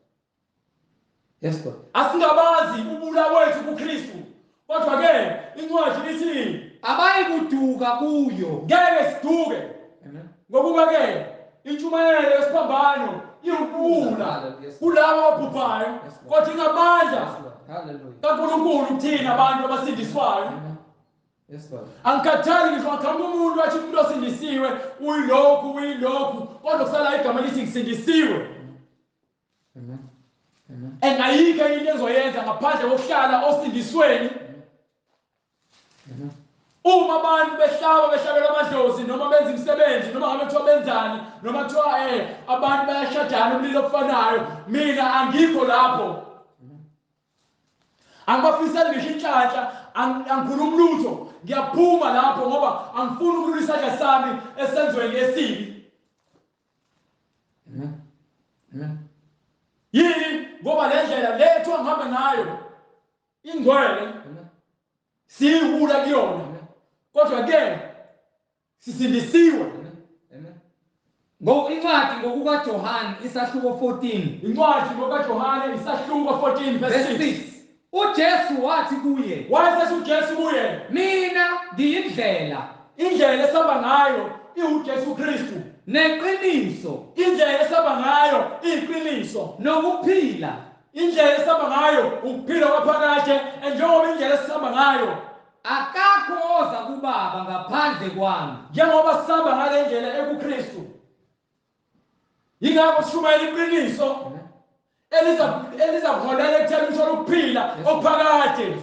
Yes, Lord. Asingabazi ubula wethu kuKristu. Kodwa ke incwadi lithi Abayikuduka kuyo. ngeke siduke. Amen. Ngokuba ke intshumayelo yesiphambano iwubula kulabo ababhubhayo, kodwa ingamandla Yes, Lord. Hallelujah. kaNkulunkulu kuthina abantu abasindiswayo. Amen. Yes, Lord. Angikhathali ngisho ngaqhamuka umuntu wathi umuntu osindisiwe uyilokhu kodwa kusala igama lithi ngisindisiwe. Amen. Amen. Engayikho into ezoyenza ngaphandle kokuhlala osindisweni. Amen. Uma abantu behlabela amadlozi noma benza imisebenzi noma ngabe kuthiwa benzani noma kuthiwa abantu bayashadana umlilo ofanayo, mina angikho lapho. Angibafiseli ngisho inhlanhla, angikhulumi lutho, ngiyaphuma lapho ngoba angifuni ukulula isandla sami esenzweni esibi. Amen. Amen. Yini ngoba le ndlela lethu angihambe ngayo ingcwele Amen. siyihula kuyona, kodwa ke sisindisiwe. Amen. Incwadi ngokukaJohane isahluko 14 Incwadi ngokaJohane isahluko 14 verse 6. uJesu wathi kuye, Wayesethi uJesu kuye, mina ngiyindlela indlela esihamba ngayo iuJesu Kristu. neqiniso Indlela esihamba ngayo iyiqiniso. nokuphila. indlela esihamba ngayo ukuphila kwaphakade njengoba indlela esihamba ngayo akakho oza kubaba ngaphandle kwami. njengoba sihamba ngale ndlela ekuKristu. Yingakho sishumayela iqiniso eliza kuholela ekutheni uthole ukuphila okuphakade.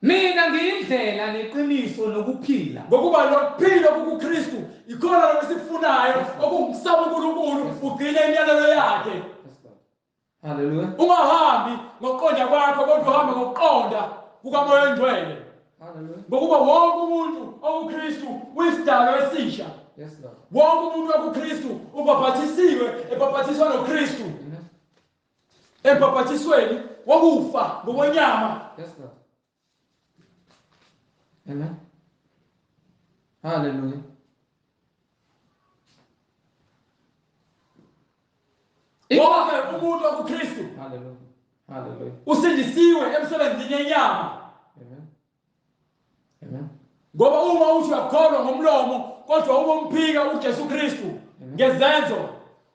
Mina ngiyindlela neqiniso nokuphila. Ngokuba lokuphila kuKristu ikhona lokho esikufunayo okungisaba uNkulunkulu ugcine imiyalelo yakhe. Hallelujah. Ungahambi ngokuqonda kwakho kodwa uhambe ngokuqonda kukaMoya Oyingcwele. Hallelujah. Ngokuba wonke umuntu okuKristu uyisidalwa esisha. Yes, Lord. Wonke umuntu okuKristu ubhaphathisiwe, ebhaphathiswa noKristu. Ebhaphathisweni wokufa ngokwenyama. Yes, Lord. Amen. Hallelujah. Wonke umuntu okuKristu. Hallelujah. Hallelujah. Usindisiwe emsebenzini yenyama. Amen. Amen. Ngoba uma uthi uyakholwa ngomlomo kodwa uma umphika uJesu Kristu ngezenzo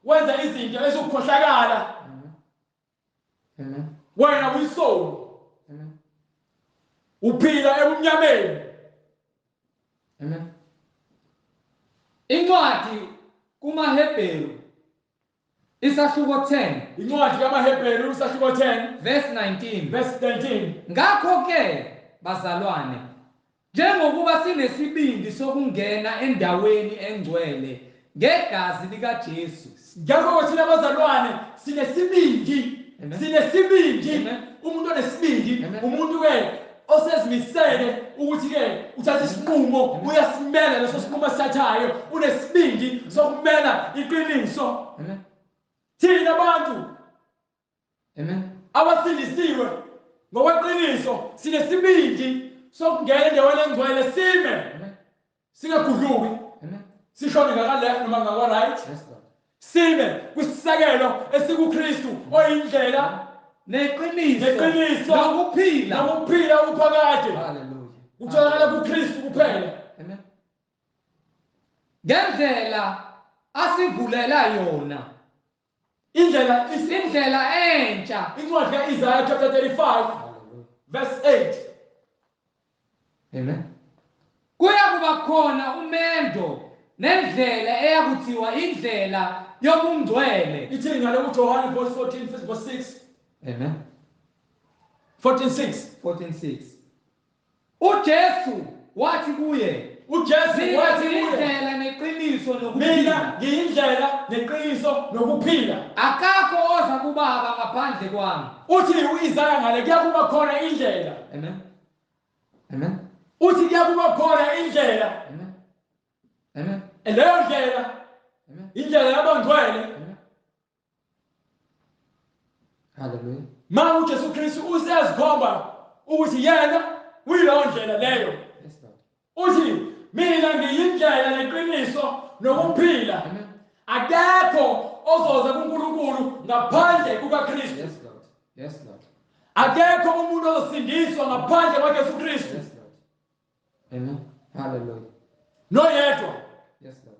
wenza izinto ezikukhohlakala. Amen. Wena uyisoni. Amen. Uphila ebumnyameni. Amen. Incwadi kumaHebheru isahluko 10. Incwadi kaMahebheru isahluko 10 verse 19. verse 19. Ngakho ke bazalwane, njengokuba sinesibindi sokungena endaweni engcwele ngegazi likaJesu. Ngakho thina bazalwane sinesibindi. Sinesibindi. Umuntu onesibindi umuntu ke osezimisele ukuthi ke uthatha isinqumo uyasimela leso sinqumo asithathayo unesibindi sokumela iqiniso. Amen. Thina abantu Amen. abasindisiwe ngokweqiniso sinesibindi sokungena endaweni engcwele sime singagudluki sishone ngaka-left noma ngaka-right sime kwisisakelo esikuKristu oyindlela neqiniso nokuphila okuphakade. Hallelujah. Kutholakala kuKristu kuphela. Amen. Ngendlela asivulela yona Indlela entsha. incwadi ka-Isaiah chapter 35 verse 8. Amen. Kuya kuba khona umendo nendlela eyakuthiwa indlela yobungcwele. Ithi ngale kuJohane verse 14 verse 6. Amen. 14:6. uJesu wathi kuye, indlela neqiniso nokuphila. Mina ngiyindlela neqiniso nokuphila. Akakho oza kubaba ngaphandle kwami. Uthi uIsaya ngale kuya kuba khona indlela. Amen. Amen. Uthi kuya kuba khona indlela. Amen. Amen. Leyo ndlela indlela yabangcwele. Hallelujah. Manje uJesu Kristu useyazikhomba ukuthi yena uyileyo ndlela leyo. Yes, Lord. Uthi mina ngiyindlela neqiniso nokuphila. Akekho ozoza kuNkulunkulu ngaphandle kukaKristu. Yes, Lord. Yes, Lord. Akekho umuntu ozosindiswa ngaphandle kwaJesu Kristu. Yes, Lord. Amen. Hallelujah. Noyedwa. Yes, Lord.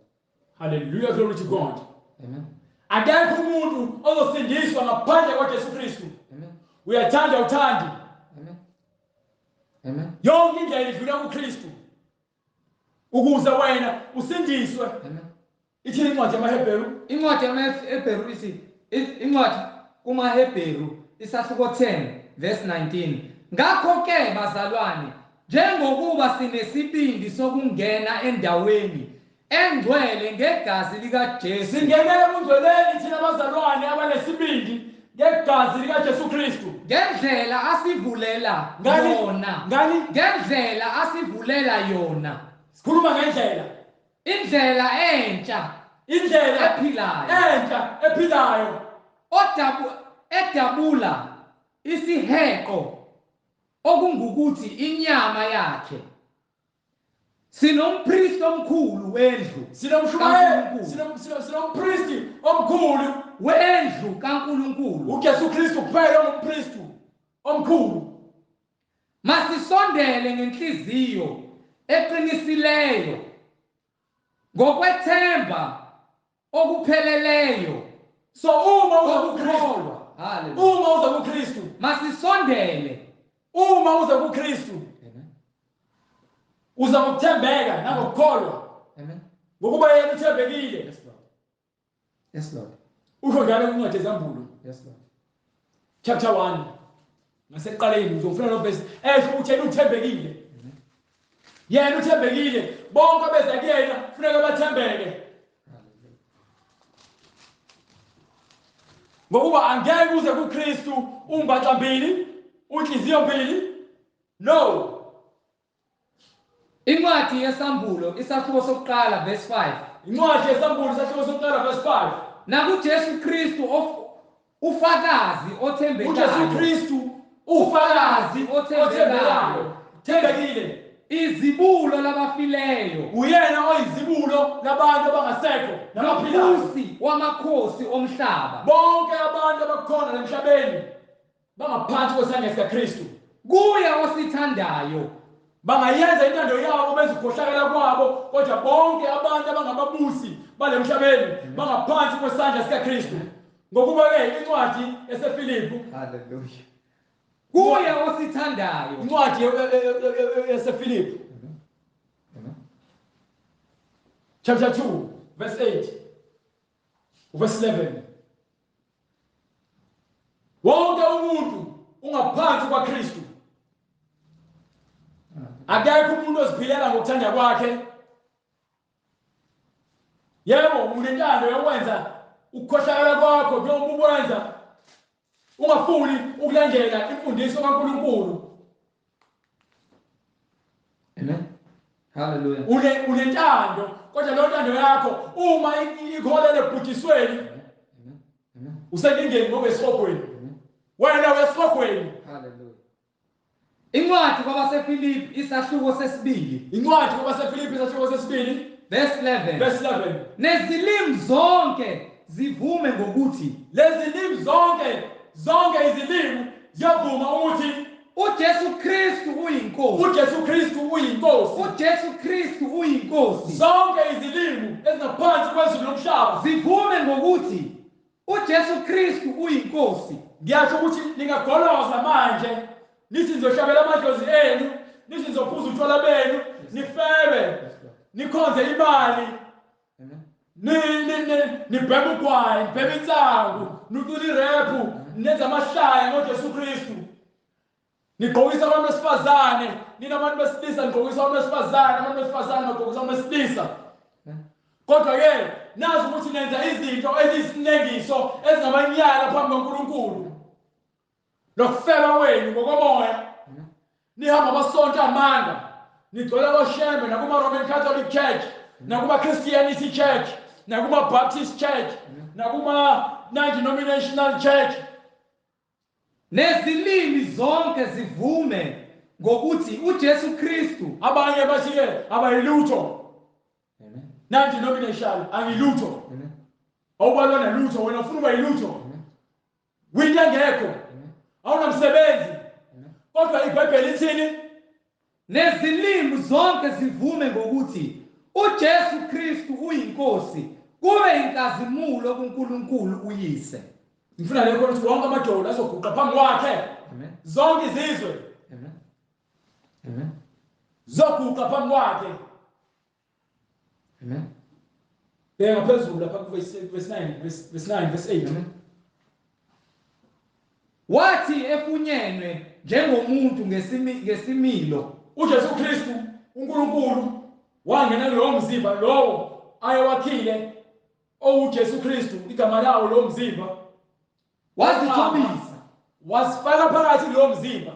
Hallelujah, glory to God. Amen. Akekho umuntu ozosindiswa ngaphandle kwaJesu Kristu. Amen. Uyathanda uthandi. Amen. Amen. Yonke indlela idlula kuKristu ukuze wena usindiswe. Amen. Ithi incwadi yamaHebheru. Incwadi yamaHebheru incwadi kumaHebheru isahluko 10 verse 19. Ngakho ke bazalwane, njengokuba sinesibindi sokungena endaweni engcwele ngegazi likaJesu. Singenele ebungcweleni thina bazalwane abanesibindi ngegazi likaJesu Kristu. Ngendlela asivulela yona. Ngendlela asivulela yona. Sikhuluma ngendlela. Indlela entsha. Indlela ephilayo. Edabula isiheqo okungukuthi inyama yakhe. Sinompristi omkhulu wendlu. Sinompristi omkhulu wendlu kaNkulunkulu. uJesu Kristu kuphela ongumpristi omkhulu. Masisondele ngenhliziyo eqinisileyo ngokwethemba okupheleleyo So uma uza kuKristu, haleluya, uma uza kuKristu, masisondele, uma uza kuKristu, uza ngokuthembeka nangokukholwa. Amen. Ngokuba yena uthembekile. Yes Lord. Yes Lord. Usho njalo kwincwadi yezambulo. Yes Lord. Chapter 1. Ngasekuqaleni uzofuna lo verse esho ukuthi yena uthembekile. Yena uthembekile. Bonke abeza kuyena kufanele bathembeke. Ngokuba angeke uze kuKristu ungaxa mbili, unhliziyo mbili. No. Incwadi yesambulo isahluko sokuqala verse 5. Incwadi yesambulo isahluko sokuqala verse 5. NakuJesu Kristu ufakazi othembekayo. uJesu Kristu ufakazi othembekayo. Thembekile. Izibulo labafileyo. Uyena oyizibulo labantu abangasekho nabaphilayo. Nombusi wamakhosi omhlaba. Bonke abantu abakhona emhlabeni bangaphansi kwesandla sikaKristu. Kuye osithandayo. Bangayenza intando yabo benze ukukhohlakala kwabo, kodwa bonke abantu abangababusi balemhlabeni bangaphansi kwesandla sikaKristu. Ngokuba ke incwadi yaseFilipi, haleluya, kuye osithandayo, incwadi yaseFilipi chapter 2 verse 8 verse 11. Wonke umuntu ungaphansi kwaKristu. Akekho umuntu oziphilela ngokuthanda kwakhe. Yebo, unentando yokwenza ukukhohlakala kwakho noma ukwenza ungafuni ukulandela imfundiso kaNkulunkulu. Amen. Hallelujah. Unentando, kodwa lo ntando yakho uma ikholele ebhujisweni, usekingeni ngokwesihogweni. Wena wesihogweni. Hallelujah. Incwadi kwabaseFilipi isahluko sesibili. Incwadi kwabaseFilipi isahluko sesibili verse 11. Verse 11. Nezilimi zonke zivume ngokuthi, lezi zilimi zonke izilimi ziyavuma ukuthi uJesu Kristu uyinkosi. uJesu Kristu uyinkosi. uJesu Kristu uyinkosi. Zonke izilimi ezingaphansi kwezulu nomhlaba zivume ngokuthi uJesu Kristu uyinkosi. Ngiyasho ukuthi ningagoloza manje, nithi nizohlabela amadlozi enu, nithi nizophuza utshwala benu, nifebe, nikhonze imali, nibhebe ugwayi, nibhebe insangu, nucula irephu, nenze amahlaya ngoJesu Kristu. Nigqokisa abantu besifazane, nina abantu besilisa nigqokisa abantu besifazane, abantu besifazane bagqokisa abantu besilisa. Kodwa ke nazi ukuthi nenza izinto ezisinengiso ezingamanyala phambi kaNkulunkulu. Lokufeba wenu ngokomoya. Nihamba abasonto amanga, nigcwele aboshembe nakuma Roman Catholic Church, nakuma Christianity Church, nakuma Baptist Church, nakuma non-denominational church. Nezilimi zonke zivume ngokuthi uJesu Kristu. Abanye bathi ke abayilutho. Non-denominational angilutho. Awubalwa nalutho, wena ufuna uba yilutho. Wina ngekho. Awunamsebenzi. Kodwa iBhayibheli ithini? Nezilimi zonke zivume ngokuthi uJesu Kristu uyinkosi, kube inkazimulo kuNkulunkulu uyise. Ngifuna lekho ukuthi wonke amadoda azoguqa phambi kwakhe. Amen. Zonke izizwe. Amen. Amen. Zoguqa phambi kwakhe. Amen. Bheka phezulu lapha ku verse 9, verse 8. Amen. Wathi efunyenwe njengomuntu ngesimilo uJesu Kristu uNkulunkulu wangena lo mzimba lowo ayewakhile oUJesu Kristu igama lawo lo mzimba wazithobisa, wasifaka phakathi lo mzimba.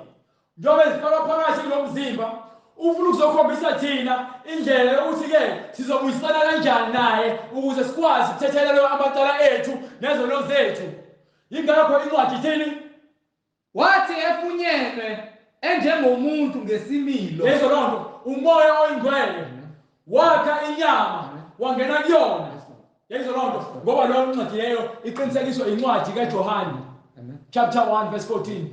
Njengoba ezifaka phakathi lo mzimba ufuna ukuzokhombisa thina indlela yokuthi ke sizobuyisana kanjani naye ukuze sikwazi ukuthethelela amacala ethu nezono zethu. Ingakho incwadi ithini? wathi efunyenwe enjengomuntu ngesimilo. Lezo lonto umoya oyingcwele wakha inyama wangena kuyona. Lezo lonto ngoba lo ncwadi leyo iqinisekiswa incwadi kaJohane chapter 1 verse 14.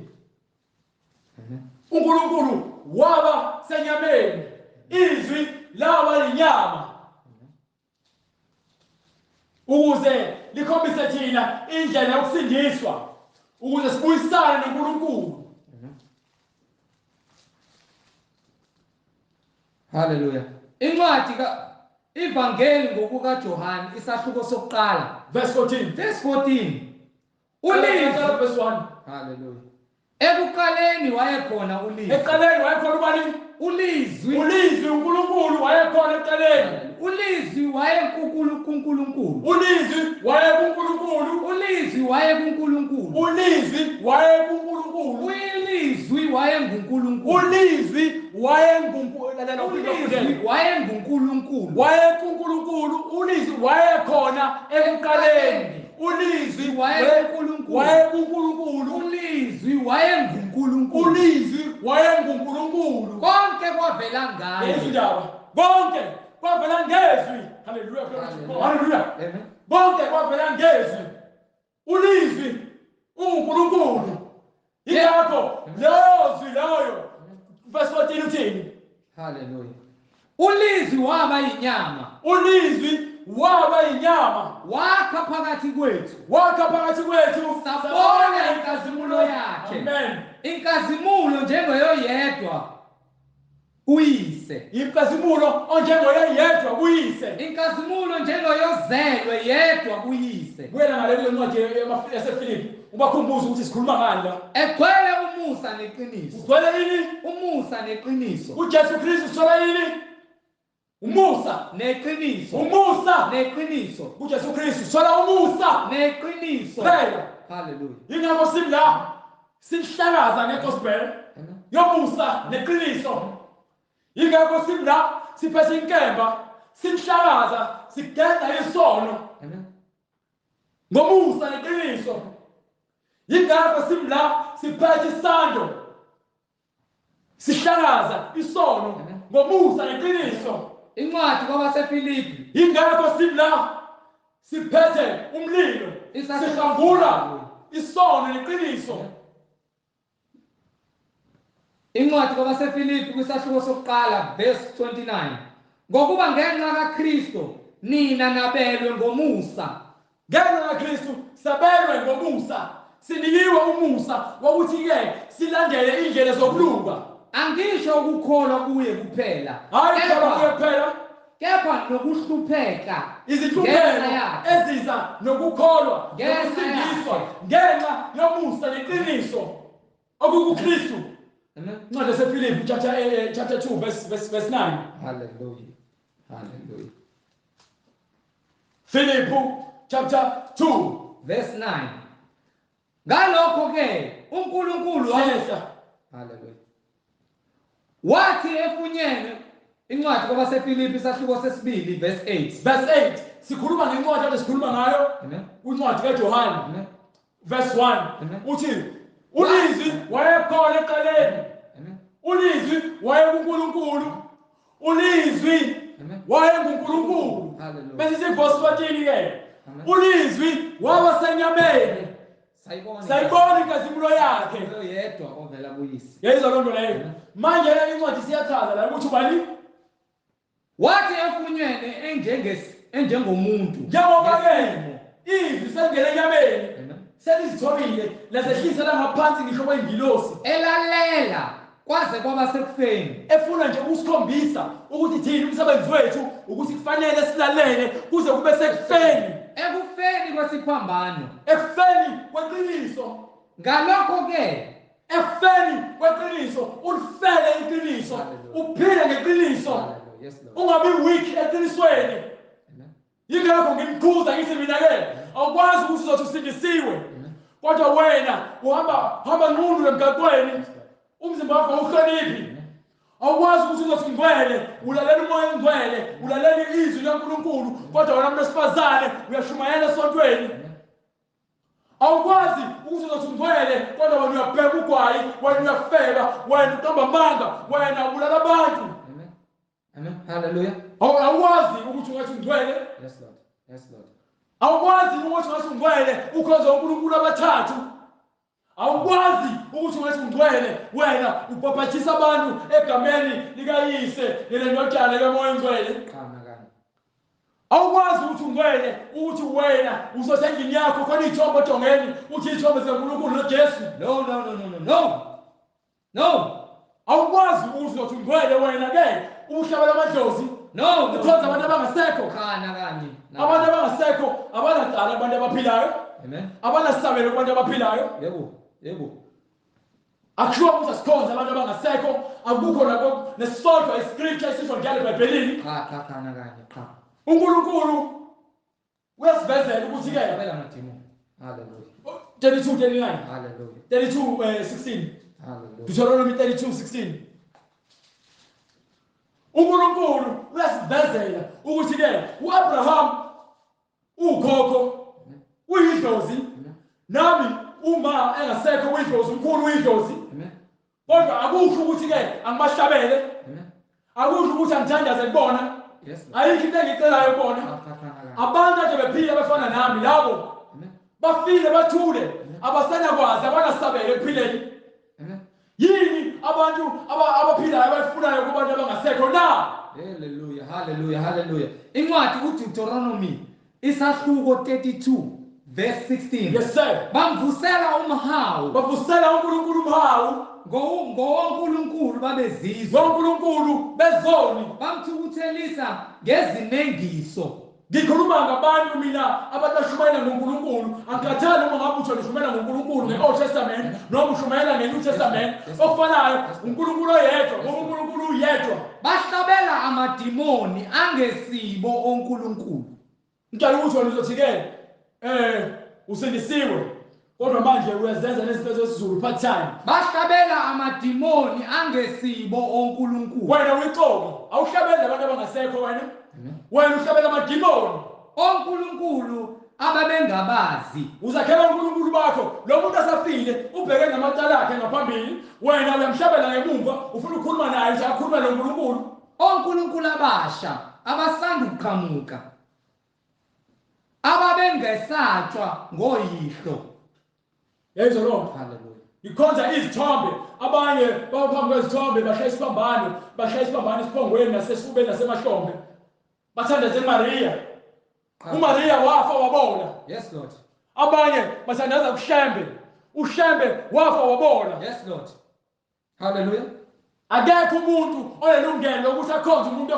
uNkulunkulu waba senyameni, izwi laba linyama. ukuze likhombise thina indlela yokusindiswa ukuze sibuyisane noNkulunkulu. Hallelujah. Incwadi ivangeli ngokuka John isahluko sokuqala Verse 14. verse 14. Verse 1. Hallelujah. Ekuqaleni wayekhona ulizwi. Eqaleni wayekhona ubani? Ulizwi. Ulizwi uNkulunkulu wayekhona eqaleni. Ulizwi wayekuNkulunkulu. Ulizwi wayekuNkulunkulu. Ulizwi wayekuNkulunkulu. Ulizwi wayekuNkulunkulu. Ulizwi wayenguNkulunkulu. Ulizwi wayenguNkulunkulu. Ulizwi wayenguNkulunkulu. WayekuNkulunkulu. Ulizwi wayekhona ekuqaleni. Ulizwi wayenguNkulunkulu. WayekuNkulunkulu. Ulizwi wayenguNkulunkulu. Ulizwi wayenguNkulunkulu. Konke kwavela ngaye. Izindaba konke kwavela ngezwi. Hallelujah. Hallelujah. Amen. Konke kwavela ngezwi. Ulizwi uNkulunkulu. Yingakho leyo zwi leyo. Verse 14 uthini? Hallelujah. Ulizwi waba inyama. Ulizwi waba inyama. Wakha phakathi kwethu. Wakha phakathi kwethu. Sabona inkazimulo yakhe. Amen. Inkazimulo njengoyoyedwa uyise. Inkazimulo onjengoyedwa kuyise. Inkazimulo njengoyozelwe yedwa kuyise. Wena ngaleli ncwadi yaseFilipi ubakhumbuza ukuthi sikhuluma ngani la? Egcwele umusa neqiniso. Ugcwele yini? Umusa neqiniso. uJesu Kristu sithola yini? Umusa neqiniso. Umusa neqiniso. uJesu Kristu sithola umusa neqiniso. phela. Hallelujah. Yingakho simla sihlakaza ngegospel yomusa neqiniso. Yingakho simla siphethe inkemba simhlakaza sigenda isono. Amen. Ngomusa neqiniso. Yingakho simla siphethe isando sihlakaza isono ngomusa neqiniso. Incwadi kwabaseFilipi. Yingakho simla siphethe umlilo sihlambula isono neqiniso. Incwadi kwabaseFilipi kwisahluko sokuqala verse 29. Ngokuba ngenxa kaKristu nina nabelwe ngomusa. Ngenxa kaKristu sabelwe ngomusa. Sinikiwe umusa wokuthi-ke silandele indlela zokulunga. Angisho ukukholwa kuye kuphela. Hayi kukholwa kuye kuphela. Kepha nokuhlupheka. Izinhlupheko eziza nokukholwa nokusindiswa ngenxa yomusa neqiniso okukuKristu. Incwadi yaseFilipi chapter 2 verse 9. Hallelujah. Hallelujah. Philippi chapter 2 verse 9. Ngalokho ke uNkulunkulu Hallelujah. Wathi efunyene incwadi kwabaseFilipi isahluko sesibili verse 8. Verse 8 sikhuluma ngencwadi ade sikhuluma ngayo. Amen. Uncwadi kaJohane. Amen. Verse 1 uthi ulizwi wayekhona eqaleni. Amen. Ulizwi wayekuNkulunkulu. Ulizwi wayenguNkulunkulu. Hallelujah. Bese verse 14 ke. Ulizwi waba senyameni. Sayibona inkazimulo yakhe. Yedwa ovela kuyise. Yayizwa loo nto leyo. Manje le incwadi siyachaza la ukuthi ubani? Wathi efunyene enjengomuntu. Njengoba ke izwi sengene enyameni. Selizithobile lasehlisa la ngaphansi ngisho kweingilosi. Elalela kwaze kwaba sekufeni. Efuna nje ukusikhombisa ukuthi thina umsebenzi wethu ukuthi kufanele silalele kuze kube sekufeni. Ekufeni kwesiphambano. Ekufeni kweqiniso. Ngalokho ke ekufeni kweqiniso ulifele iqiniso. Uphile ngeqiniso. Ungabi weak eqinisweni. Yingakho ngimkhuza ngithi mina ke awukwazi ukuthi uzothi usindisiwe. Kodwa wena uhamba nqunu emgaqweni. Umzimba wakho awuhloniphi. Awukwazi ukuthi uzothi ngcwele, ulalela umoya engcwele, ulalela izwi likaNkulunkulu, kodwa wena unesifazane uyashumayela esontweni. Awukwazi ukuthi uzothi ngcwele, kodwa wena uyabheka ugwayi, wena uyafeba, wena uqamba amanga, wena ubulala abantu. Amen. Amen. Hallelujah. Awukwazi ukuthi ungathi ngcwele. Yes Lord. Yes Lord. Awukwazi ukuthi ungathi ngcwele ukhoza uNkulunkulu abathathu. Awukwazi ukuthi ungathi ngcwele wena ubhabhathisa abantu egameni likayise nelendodana kaMoya Engcwele. awukwazi ukuthi ungcwele ukuthi wena usosendlini yakho khona iy'thombe ojongeni uthi iy'thombe zikaNkulunkulu noJesu. No. Awukwazi ukuthi uzothi ungcwele wena-ke uhlabela amadlozi. No. Ukhonza abantu abangasekho. Abantu abangasekho abanadala abantu abaphilayo. Amen. Abanasabelo kubantu abaphilayo. Yebo. Akushiwo ukuthi asikhonze abantu abangasekho. Akukho nako nesisodwa iscripture esisho njalo eBhayibhelini. Cha. uNkulunkulu uyasivezela ukuthi-ke Hlabela amadimoni. Hallelujah. 32:39. Hallelujah. 32:16. Hallelujah. Deuteronomy 32:16. uNkulunkulu uyasivezela ukuthi-ke u-Abraham ukhokho uyidlozi nami uma engasekho uyidlozi umkhulu uyidlozi. Kodwa akusho ukuthi-ke angibahlabele. Akusho ukuthi angithandaze kubona. Ayikho into engicelayo kubona. Abantu ade bephila befana nami labo bafile bathule abasenakwazi abanasabelo ekuphileni. Yini abantu abaphilayo abafunayo kubantu abangasekho na? Hallelujah. Incwadi uDeuteronomy isahluko 32:16. Yes sir. Bamvusela umhawu. Bavusela uNkulunkulu umhawu. ngoNkulunkulu babezizwe. ngoNkulunkulu bezoni. Bamthukuthelisa ngezinengiso. Ngikhuluma ngabantu mina abashumayela ngoNkulunkulu. Angikhathali uma ngabe uthi ushumayela ngoNkulunkulu nge-Old Testament noma ushumayela nge-New Testament. Okufanayo uNkulunkulu oyedwa ngoba uNkulunkulu uyedwa. Bahlabela amadimoni angesibo oNkulunkulu. Ngicela ukuthi wena uzothi-ke usindisiwe kodwa manje uyazenza nezinto zesiZulu part time. Bahlabela amadimoni angesibo oNkulunkulu. Wena uyixoki awuhlabeli abantu abangasekho wena. Wena uhlabela amadimoni oNkulunkulu ababengabazi. Uzakhela uNkulunkulu bakho lo muntu asafile ubheke namacala akhe ngaphambili wena uyamhlabela ngemumva ufuna ukukhuluma naye nje akhuluma noNkulunkulu. oNkulunkulu abasha abasanda ukuqhamuka ababengesatshwa ngoyihlo. Yezwa lo. Hallelujah. Ikhonza izithombe abanye baphambi kwezithombe bashaya isiphambano isiphongweni nasesifubeni nasemahlombe bathandaze uMaria. uMaria wafa wabona. Yes Lord. Abanye bathandaza uHlembe wafa wabona. Yes Lord. Hallelujah. Akekho umuntu oyelungelo lokuthi akhonze umuntu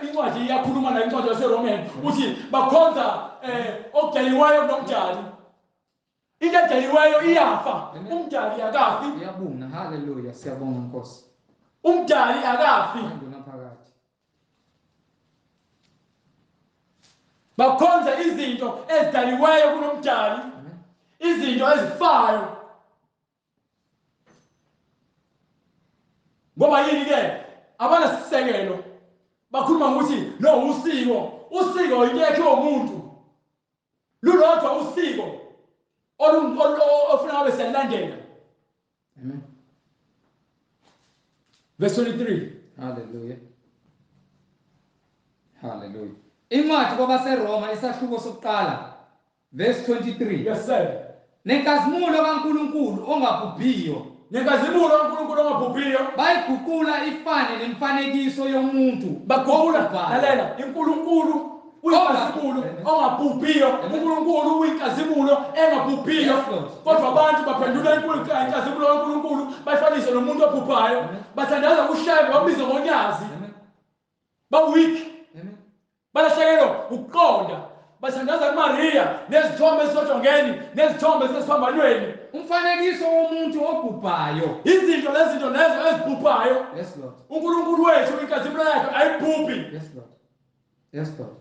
incwadi iyakhuluma la incwadi yaseRomeni uthi bakhonza okudaliweyo nomdali. Into edaliweyo iyafa, umdali akafi. Iyabunga. Hallelujah. Siyabonga Nkosi. Umdali akafi. Ngena phakathi. Bakhonza izinto ezidaliweyo kunomdali. Izinto ezifayo. Ngoba yini-ke abanasisekelo bakhuluma ngokuthi no usiko into yakhe womuntu. Lulodwa usiko ofuna ngabe siyalandela. Amen. Verse 23. Hallelujah. Incwadi kwabaseRoma isahluko sokuqala verse 23. Yes sir. Nenkazimulo kaNkulunkulu ongabhubhiyo. Nenkazimulo kaNkulunkulu ongabhubhiyo. Bayiguqula ifane nemfanekiso yomuntu. Baguqula lalela uNkulunkulu uyinkazimulo ongabhubhiyo. uNkulunkulu uyinkazimulo engabhubhiyo. Kodwa abantu baphendula inkazimulo kaNkulunkulu bayifanise nomuntu obhubhayo. Bathandaza uHlembe babize ngonyazi. Ba-weak. Balahlekelwa ukuqonda. Bathandaza kuMaria nezithombe ezisojongeni nezithombe ezisesiphambanweni. Umfanekiso womuntu obhubhayo. Izinto lezo ezibhubhayo. Yes Lord. uNkulunkulu wethu inkazimulo yakhe ayibhubhi. Yes Lord.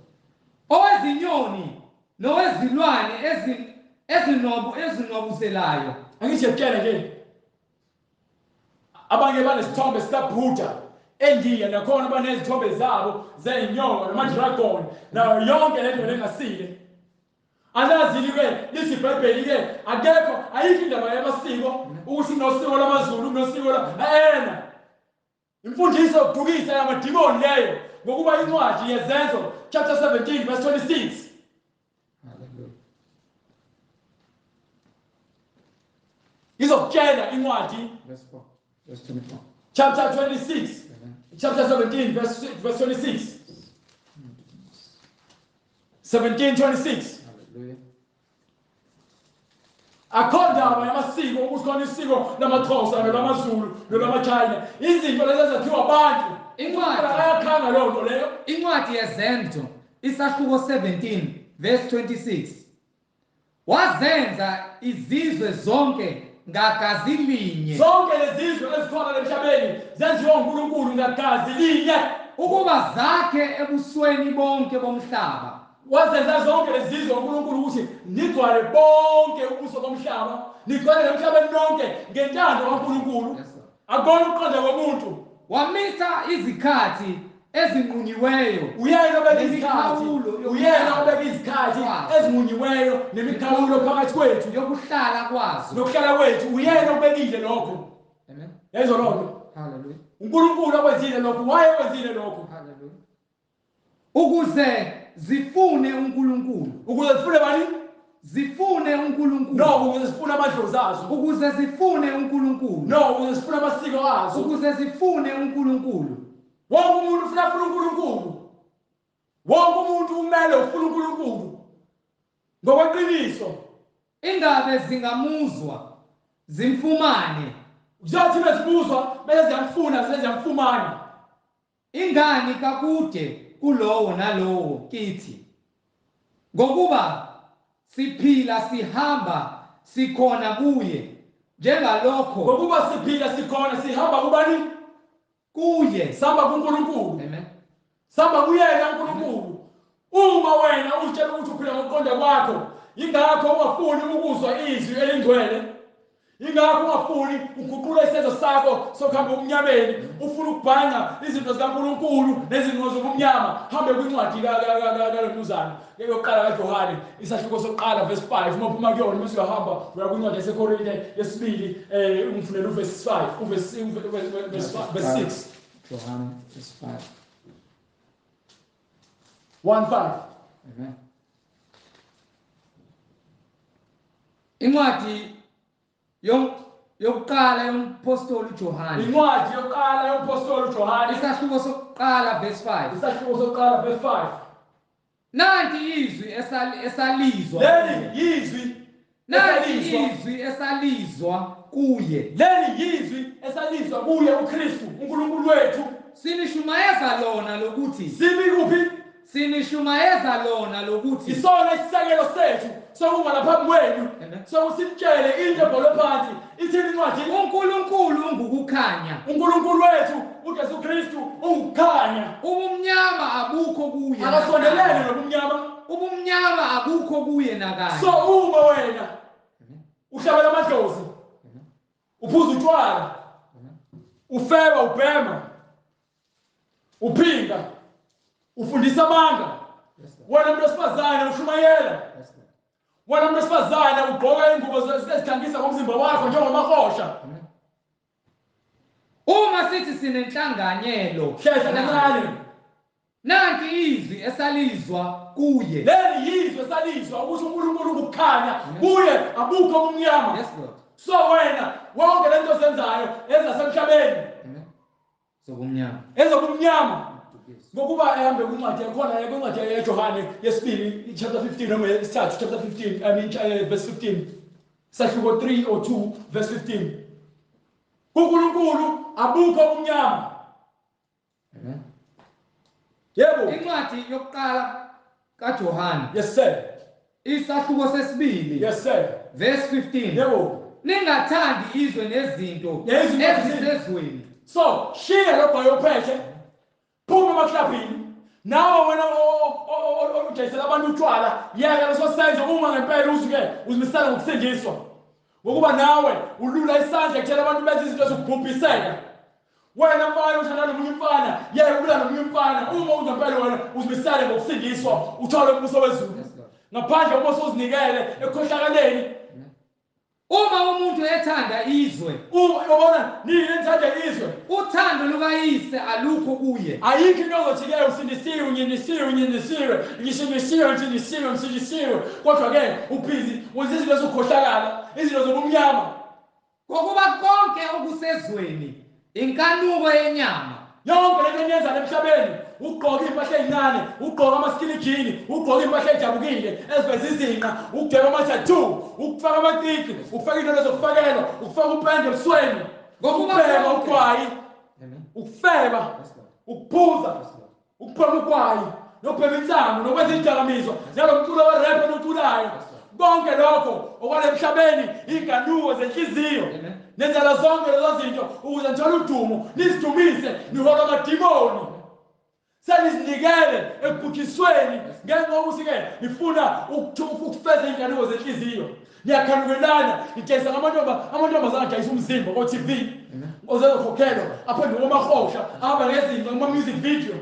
Owezinyoni nowezilwane ezinobuselayo. Angithi yakutshela nje abanye banesithombe sikaBuddha eNdiya nakhona banezithombe zabo zeyinyoka namadragon nayo yonke lento lengasile. Alazili-ke lithi iBhayibheli-ke akekho ayikho indaba yamasiko ukuthi kunosiko lamaZulu kunosiko ena. Imfundiso yokudukisa yamadimoni leyo ngokuba incwadi yezenzo chapter 17 verse 26. Hallelujah. Izokutshela incwadi Verse 4. Verse 24. chapter 26 chapter 17 verse 26. 17:26. Hallelujah. Akhondaba yamasiko ukuthi khona isiko lamaXhosa nelamaZulu nelamaChina. Izinto lezi ezakhiwa abantu. Incwadi ayakhanga leyo nto leyo. Incwadi yezenzo isahluko 17 verse 26. Wazenza izizwe zonke ngagazi linye. Zonke lezi zizwe ezikhona emhlabeni zenziwa uNkulunkulu ngagazi linye ukuba zakhe ebusweni bonke bomhlaba. Wazenza zonke lezi zizwe uNkulunkulu ukuthi nigcwale bonke ubuso bomhlaba, nigcwale emhlabeni lonke ngentando kaNkulunkulu. Akubona ukuqonda komuntu. Wamisa izikhathi ezinqunyiweyo. Uyena obeka izikhathi. Uyena obeka izikhathi ezinqunyiweyo nemikhawulo phakathi kwethu yokuhlala kwazo. Nokuhlala kwethu uyena obekile lokho. Amen. Yezo lonto. Hallelujah. uNkulunkulu okwenzile lokho, waye wenzile lokho. Hallelujah. Ukuze zifune uNkulunkulu. Ukuze zifune bani? Zifune uNkulunkulu. No, ukuze zifune amadlozi azo. Ukuze zifune uNkulunkulu. No, ukuze zifune amasiko azo. Ukuze zifune uNkulunkulu. Wonke umuntu ufuna uNkulunkulu. Wonke umuntu kumele ufune uNkulunkulu. Ngokweqiniso. Ingabe zingamuzwa zimfumane. Zathi bezibuzwa bese ziyamfuna bese ziyamfumana. Ingani kakude kulowo nalowo kithi. Ngokuba siphila sihamba sikhona kuye njengalokho. Ngokuba siphila sikhona sihamba kubani? Kuye. Sihamba kuNkulunkulu. Amen. Sihamba kuyena uNkulunkulu. Uma wena utshela ukuthi uphila ngokuqonda kwakho, ingakho ungafuni ukuzwa izwi elingcwele. Ingakho ungafuni uguqula isenzo sakho sokuhamba ubumnyameni, ufuna ukubhanga izinto zikaNkulunkulu nezinto zobumnyama. Hambe kwincwadi kaLozana yokuqala kaJohane, isahluko sokuqala verse 5. Uma uphuma kuyona bese uyahamba uya kwincwadi yaseKorinte yesibili umfunela uverse 5, verse 6. John verse 5. 1:5. Amen. Incwadi yokuqala yompostoli uJohane. Incwadi yokuqala yompostoli uJohane. Isahluko sokuqala verse 5. Isahluko sokuqala verse 5. Nanti izwi esalizwa. Leli yizwi. Nanti izwi esalizwa kuye. Leli yizwi esalizwa kuye uKristu uNkulunkulu wethu. Sinishumayeza lona lokuthi. Simi kuphi? Sinishumayeza lona lokuthi. Isona isisekelo sethu sokuma lapha kwenu. Sokusitshele into ebhalwe phansi. Ithini incwadi? uNkulunkulu ungukukhanya. uNkulunkulu wethu uJesu Kristu ungukukhanya. Ubumnyama abukho kuye. Akasondelene nobumnyama. Ubumnyama abukho kuye nakanye. So uma wena uhlabela amadlozi, uphuza utshwala, ufeba ubhema, uphinga, ufundisa amanga, wena umuntu wesifazane ushumayela, wena umuntu wesifazane ugqoka ingubo ezikhangisa ngomzimba wakho njengomakosha. Uma sithi sinenhlanganyelo, Hlehla kancane. nanti izwi esalizwa kuye. Leli yizwi esalizwa ukuthi uNkulunkulu ukukhanya kuye abukho ubumnyama. Yes Lord. So wena wonke lento ozenzayo ezasemhlabeni Zobumnyama. ezobumnyama. Ngokuba ehambe kwincwadi yakhona kwincwadi yaJohane yesibili chapter 15 noma isithathu chapter 15 verse 15. Sahluko 3 or 2 verse 15. uNkulunkulu abukho ubumnyama. Amen. Yebo. Incwadi yokuqala kaJohane. Yes sir. Isahluko sesibili. Yes sir. Verse 15. Yebo. Ningathandi izwe nezinto ezisezweni. So, shiya lo bhayo pheshe. Phuma emaklabhini. Nawe wena ojayisela abantu utshwala, yaka leso senzo uma ngempela uzuke uzimisela ngokusindiswa. Ngokuba nawe ulula isandla kutshela abantu benze izinto ezokubhubhiseka. Wena mfana uthanda nomunye umfana, yeke ulula nomunye umfana. Uma ungempela wena uzimisela ngokusindiswa, uthole umbuso wezulu. Ngaphandle uma uzinikele ekhohlakaleni. Uma umuntu ethanda izwe, ubona nini ethanda izwe, uthando lukayise alukho kuye. Ayikho into ozothi ke usindisiwe, ngishimisiwe. Kodwa ke ubhizi wenza izinto ezokhohlakala, izinto zobumnyama. Ngokuba konke okusezweni inkanuko yenyama, yonke lento eniyenza emhlabeni ugqoka impahla ezincane ugqoka ama-skinny jean ugqoka impahla ejabukile eziveza izinqa ukudweba ama-tattoo ukufaka amaciki ukufaka into zokufakelwa ukufaka upende ebusweni ukubhema ugwayi ukufeba ukuphuza ukuphema ugwayi nokubhema insango nokwenza izidakamizwa nalo mculo werap enuculayo konke lokho okwale emhlabeni inganuko zenhliziyo nenzela zonke lezo zinto ukuze nithole udumo nizidumise nihola amadimoni senizinikele ekubhukisweni ngenxa yokuthi-ke nifuna ukufeza iy'nkanuko zenhliziyo niyakhanukelana nitshengisa amantombazane adayisa umzimba ko-TV ozezokhokhelwa aphendule komahosha ahamba ngezinqa kuma-music video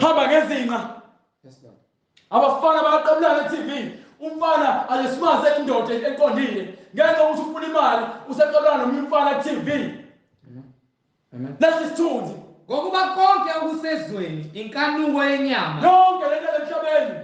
hamba ngezinqa abafana bayaqabulana e-TV umfana ayesimaze indoda eqondile ngenxa yokuthi ufuna imali useqabulana nomunye umfana ku-TV lesi sithunzi ngokuba konke okusezweni inkanuko yenyama yonke lento emhlabeni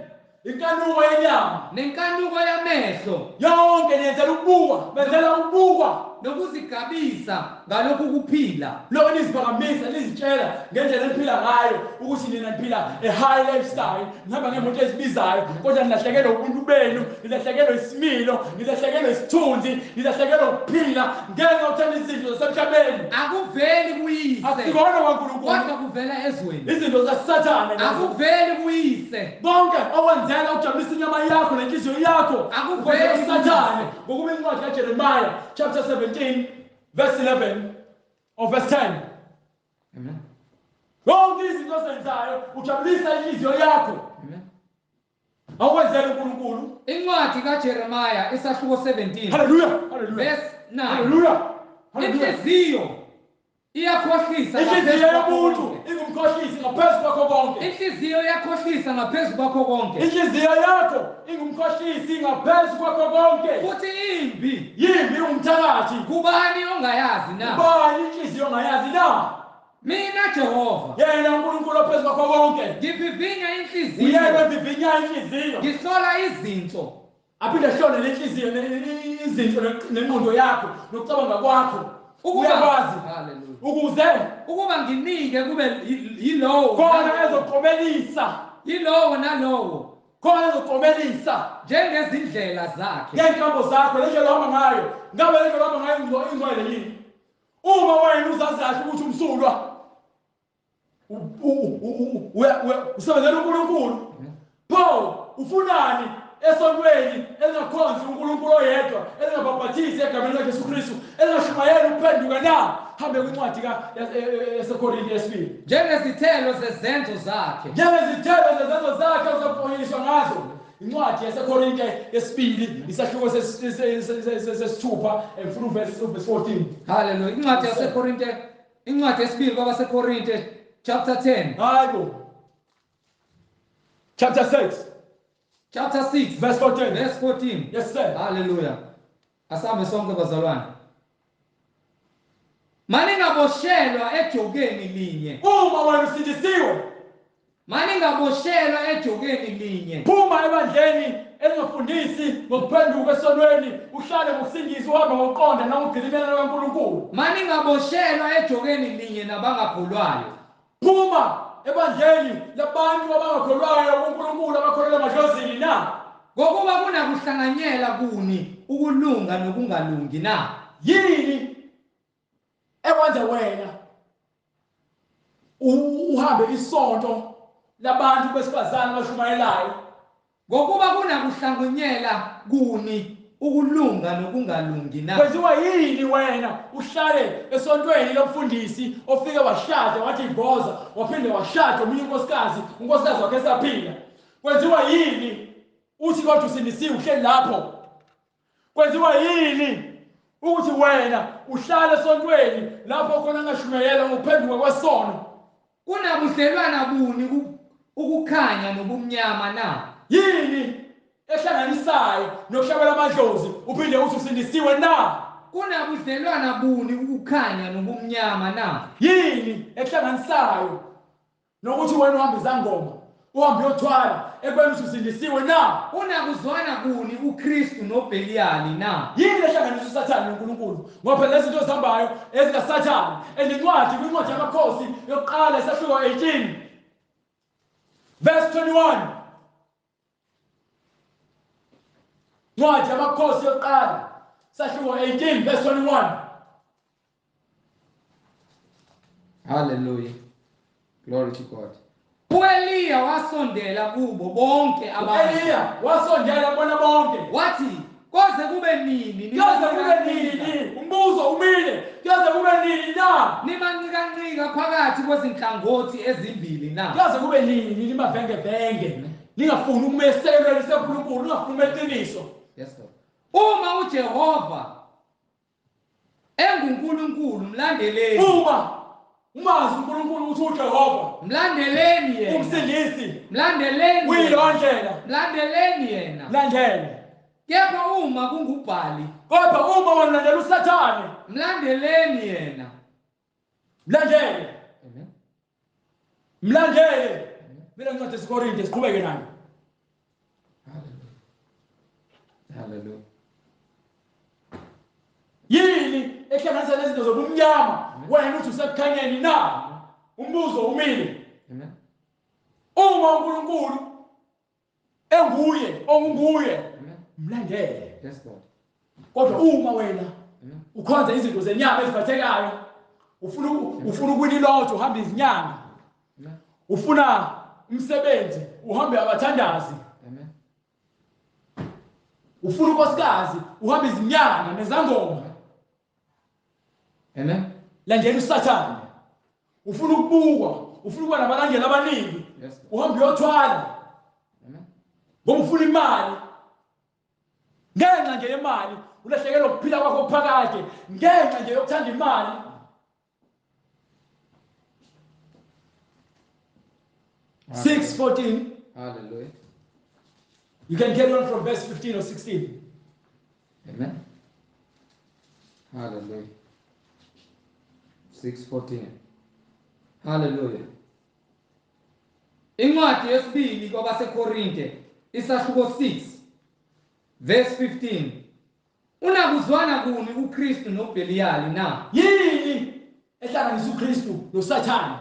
inkanuko yenyama nenkanuko yamehlo yonke niyenzela ukubukwa benzela ukubukwa nokuzigabisa ngalokhu kuphila lokho niziphakamisa nizitshela ngendlela eniphila ngayo ukuthi nina niphila a-high lifestyle nihamba ngemoto ezibizayo kodwa nilahlekelwe ubuntu benu nilahlekelwe isimilo nilahlekelwe isithunzi nilahlekelwe ukuphila ngenxa yokuthanda izinto zasemhlabeni akuveli kuyise asikona kwaNkulunkulu kodwa kuvela ezweni izinto zasathane akuveli kuyise bonke okwenzela ukujabulisa inyama yakho nenhliziyo yakho akuveli kusathane ngokuba incwadi kaJeremiah chapter 17 verse 11 or verse 10 amen yonke izinto ozenzayo ujabulisa inhliziyo yakho amen akwenzela uNkulunkulu incwadi kaJeremiah isahluko 17 haleluya haleluya verse 9 haleluya inhliziyo iyakhohlisa inhliziyo yomuntu ingumkhohlisi ngaphezu kwakho konke inhliziyo iyakhohlisa ngaphezu kwakho konke inhliziyo yakho ingumkhohlisi ngaphezu kwakho konke futhi imbi yimbi umthakathi kubani ongayazi na ubani inhliziyo ongayazi na mina Jehova yena uNkulunkulu ophezu kwakho konke ngivivinya inhliziyo uyena ovivinya inhliziyo ngihlola izinto aphinde ahlole lenhliziyo izinto nengqondo yakho nokucabanga kwakho uyakwazi haleluya ukuba nginike kube yilowo khona ezoqobelisa yilowo nalowo khona ezoqobelisa njengezindlela zakhe ngenkambo zakho lendlela ohamba ngayo ngabe lendlela ohamba ngayo ingcwele yini uma wena uzazi kahle ukuthi umsulwa usebenzela uNkulunkulu pho ufunani esontweni elingakhonzi uNkulunkulu oyedwa elingabhabhathisi egameni likaJesu Kristu elingashumayeli ukuphenduka na hambe kwincwadi yaseKorinte yesibili njengezithelo zezenzo zakhe ozaphoyiswa ngazo incwadi yaseKorinte yesibili isahluko sesithupha and verse 14 haleluya incwadi yesibili kwabaseKorinte chapter 10 hayibo chapter 6 verse 14 yes sir haleluya asambe sonke bazalwane maningaboshelwa ejokeni linye uma wena usindisiwe maningaboshelwa ejokeni linye phuma ebandleni elingafundisi ngokuphenduka esonweni uhlale ngokusindisa uhambe ngokuqonda nangokudilimela kaNkulunkulu maningaboshelwa ejokeni linye nabangakholwayo phuma ebandleni labantu abangakholwayo kuNkulunkulu abakholelwa emadlozini na ngokuba kunakuhlanganyela kuni ukulunga nokungalungi na yini ekwenza wena uhambe isonto labantu besifazane abashumayelayo ngokuba kunakuhlanganyela kuni ukulunga nokungalungi na kwenziwa yini wena uhlale esontweni lomfundisi ofike washada wathi iboza waphinde washada omunye unkosikazi wakhe esaphila kwenziwa yini uthi kodwa usindisiwe uhleli lapho kwenziwa yini ukuthi wena uhlale esontweni lapho khona angashumayela ngokuphenduka kwesono kunabudlelwana buni ukukhanya nobumnyama na yini ehlanganisayo nokuhlabela amadlozi uphinde uthi usindisiwe na kunabudlelwana buni ukukhanya nobumnyama na yini ehlanganisayo nokuthi wena uhamba izangoma uhambe uyothwala ekubeni usindisiwe na unakuzwana kuni uKristu noBeliyali na yini lehlanganisa uSathane noNkulunkulu ngoba lezi zinto zihambayo ezikaSathane endincwadi kwincwadi yamakhosi yokuqala isahluko 18 verse 21 ncwadi yamakhosi yokuqala isahluko 18 verse 21 Hallelujah. Glory to God. uEliya wasondela kubo bonke abantu. Eliya wasondela bona bonke Wathi koze kube nini kuyoze kube nini umbuzo umile kuyoze kube nini na nimancika phakathi kwezinhlangothi ezimbili na kuyoze kube nini nimavenge ningafuni ukumeselwa lesenkulunkulu ningafuni umeqiniso. Yes Lord. Uma uJehova enguNkulunkulu mlandeleni. Umazi uNkulunkulu uthi uJehova mlandeleni yena. Umsindisi Mlandeleni. Uyilondlela. Mlandeleni yena. Mlandele. Kepha uma kungubhali. Kodwa uma wamlandela uSathane mlandeleni yena. Mlandele. Amen. Mlandele. Mina ngincwadi esiKorinte siqhubeke nayo. Hallelujah. Hallelujah. Yini ehlanganisa lezinto zobumnyama wena uthi usekukhanyeni na umbuzo umile. Amen. Uma uNkulunkulu onguye mlandele. Yes Lord. Kodwa uma wena ukhonza izinto zenyama eziphathekayo ufuna ukwililotho uhamba izinyanga ufuna umsebenzi uhambe abathandazi Amen. ufuna unkosikazi uhamba izinyanga nezangoma. Amen. Landela uSathane ufuna ukubukwa ufuna ukuba nabalandeli abaningi uhambe uyothwala. Amen. Ngoba ufuna imali ngenxa nje yemali ulahlekelwa ukuphila kwakho okuphakade ngenxa nje yokuthanda imali. Hallelujah. 6:14. Hallelujah. You can carry on from verse 15 or 16. Amen. Hallelujah. 6:14. Hallelujah. Incwadi yesibili kwabaseKorinte isahluko 6 verse 15. Unakuzwana kuni uKristu noBeliyali na? Yini ehlanganisa uKristu noSathane?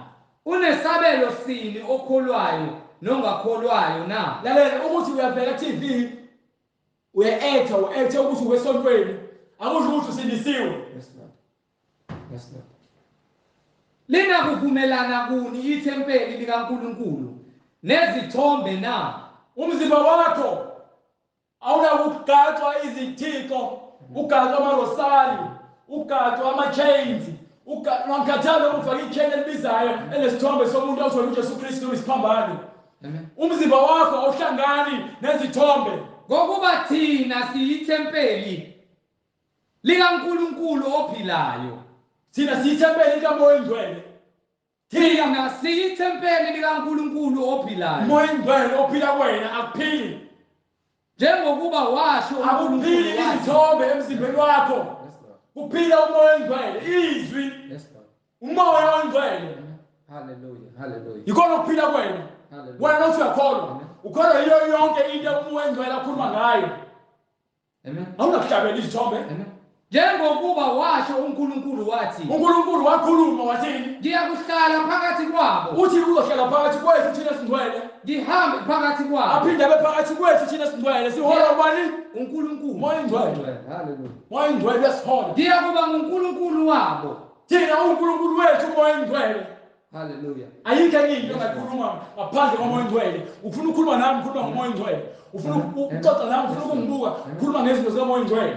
Unesabelo sini okholwayo nongakholwayo na? Lalela ukuthi uyavela TV uya-actor ukuthi uwesontweni akusho ukuthi usindisiwe. Yes Lord. Yes Lord. Lina kuvumelana kuni ithempeli likaNkulunkulu nezithombe na? Umzimba wakho awunakugadwa izithixo ugadwa amarosali ugadwa ama-chains ungakhathali ukufaka ikheli elibizayo enesithombe somuntu awuthola uJesu Kristu isiphambano. Amen. Umzimba wakho awuhlangani nezithombe ngokuba thina siyithempeli likaNkulunkulu ophilayo. Thina siyithempeli likaMoya Engcwele. Thina siyithempeli likaNkulunkulu ophilayo. Moya Engcwele ophila kuwena akuphili. Njengokuba washo akuphili izithombe emzimbeni wakho. Kuphila uMoya Engcwele, izwi. Yes Lord. Umoya Engcwele. Hallelujah. Hallelujah. Yikona ukuphila kwena. Wena uthi uyakholwa. Ukholwa yiyo yonke into uMoya Engcwele akhuluma ngayo. Amen. Awunakuhlabela izithombe. Amen. Njengokuba washo uNkulunkulu wathi. uNkulunkulu wakhuluma wathini? Ngiyakuhlala phakathi kwabo. Uthi uzohlala phakathi kwethu thina singcwele. Ngihambe phakathi kwabo. Aphinde abe phakathi kwethu thina singcwele. Sihola ubani? uNkulunkulu. Moya Engcwele. Hallelujah. Moya Engcwele uyasihola. Ngiyakuba nguNkulunkulu wabo. Thina uNkulunkulu wethu Moya Engcwele. Hallelujah. Ayikho enye into ongayikhuluma ngaphandle koMoya Engcwele. Ufuna ukukhuluma nami ukhuluma ngoMoya Engcwele. Ufuna ukuxoxa nami ufuna ukungibuka ukhuluma ngezinto zikaMoya Engcwele.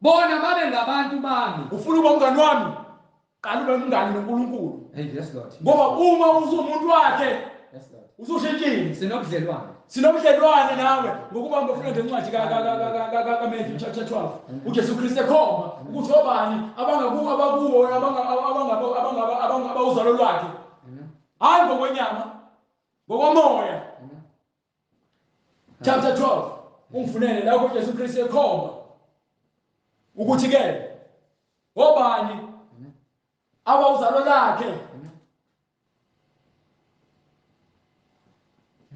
Bona babe ngabantu bami. Ufuna ukuba umngani wami? Qala ube umngani noNkulunkulu. Hey, yes Lord. Ngoba uma uzumuntu wakhe, Yes Lord. usushintshile. Sinobudlelwane Nawe ngokuba ngifuna ngencwadi kaMatthew chapter 12. uJesu Kristu ekhomba ukuthi obani abakuwo abawuzalo lwakhe. Hayi ngokwenyama, ngokomoya. Chapter 12. Ungifunele la uJesu Kristu ekhomba ukuthi ke obani abawuzalo lakhe.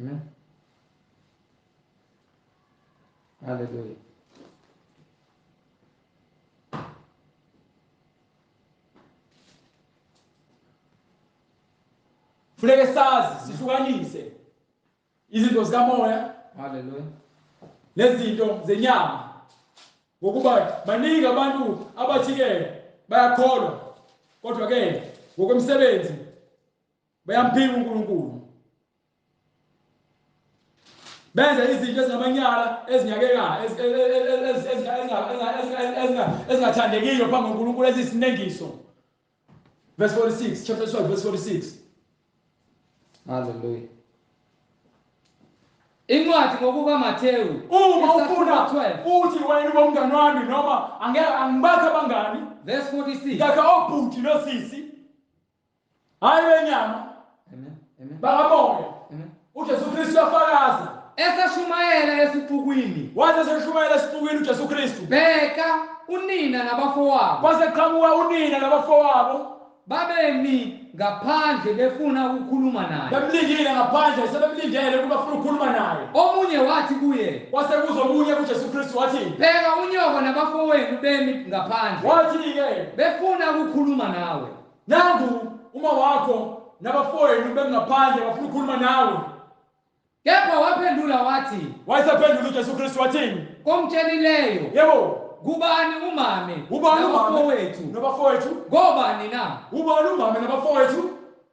Amen. Hallelujah. Funeke sazi sihlukanise izinto zikamoya, Hallelujah. lezinto zenyama. Ngokuba baningi abantu abathi ke bayakholwa kodwa ke ngokomsebenzi bayamphika uNkulunkulu. Benza izinto ezinamanyala ezinyakekayo ezingathandekiyo phambi koNkulunkulu ezisinengiso. Verse 46, chapter 12, verse 46. Hallelujah. Incwadi ngokuka Mateyu Uma ufuna 12 uthi wena ubomngani wami noma angibakho abangani, verse 46. ngakha obhuti nosisi, hayi benyama, Amen. Amen. bakamoya. Amen. uJesu Kristu uyafakaza. Esashumayela esifukwini. Wathi eseshumayela esifukwini uJesu Kristu, Bheka unina nabafowabo kwase qhamuka unina nabafowabo, babemi ngaphandle befuna ukukhuluma naye. bemlindile ngaphandle, sebemlindele ukuba bafuna ukukhuluma naye. Omunye wathi kuye, Kwase kuza omunye kuJesu Kristu wathi, bheka unyoko nabafowenu bemi ngaphandle wathi-ke befuna ukukhuluma nawe. nangu uma wakho nabafowenu bengaphandle bafuna ukukhuluma nawe. Kepha waphendula wathi, Wayesephendula uJesu Kristu wathini? komtshelileyo, Yebo, kubani umame ubani umama nabafowethu? nabafowethu? Ngobani na? Ubani umama nabafowethu?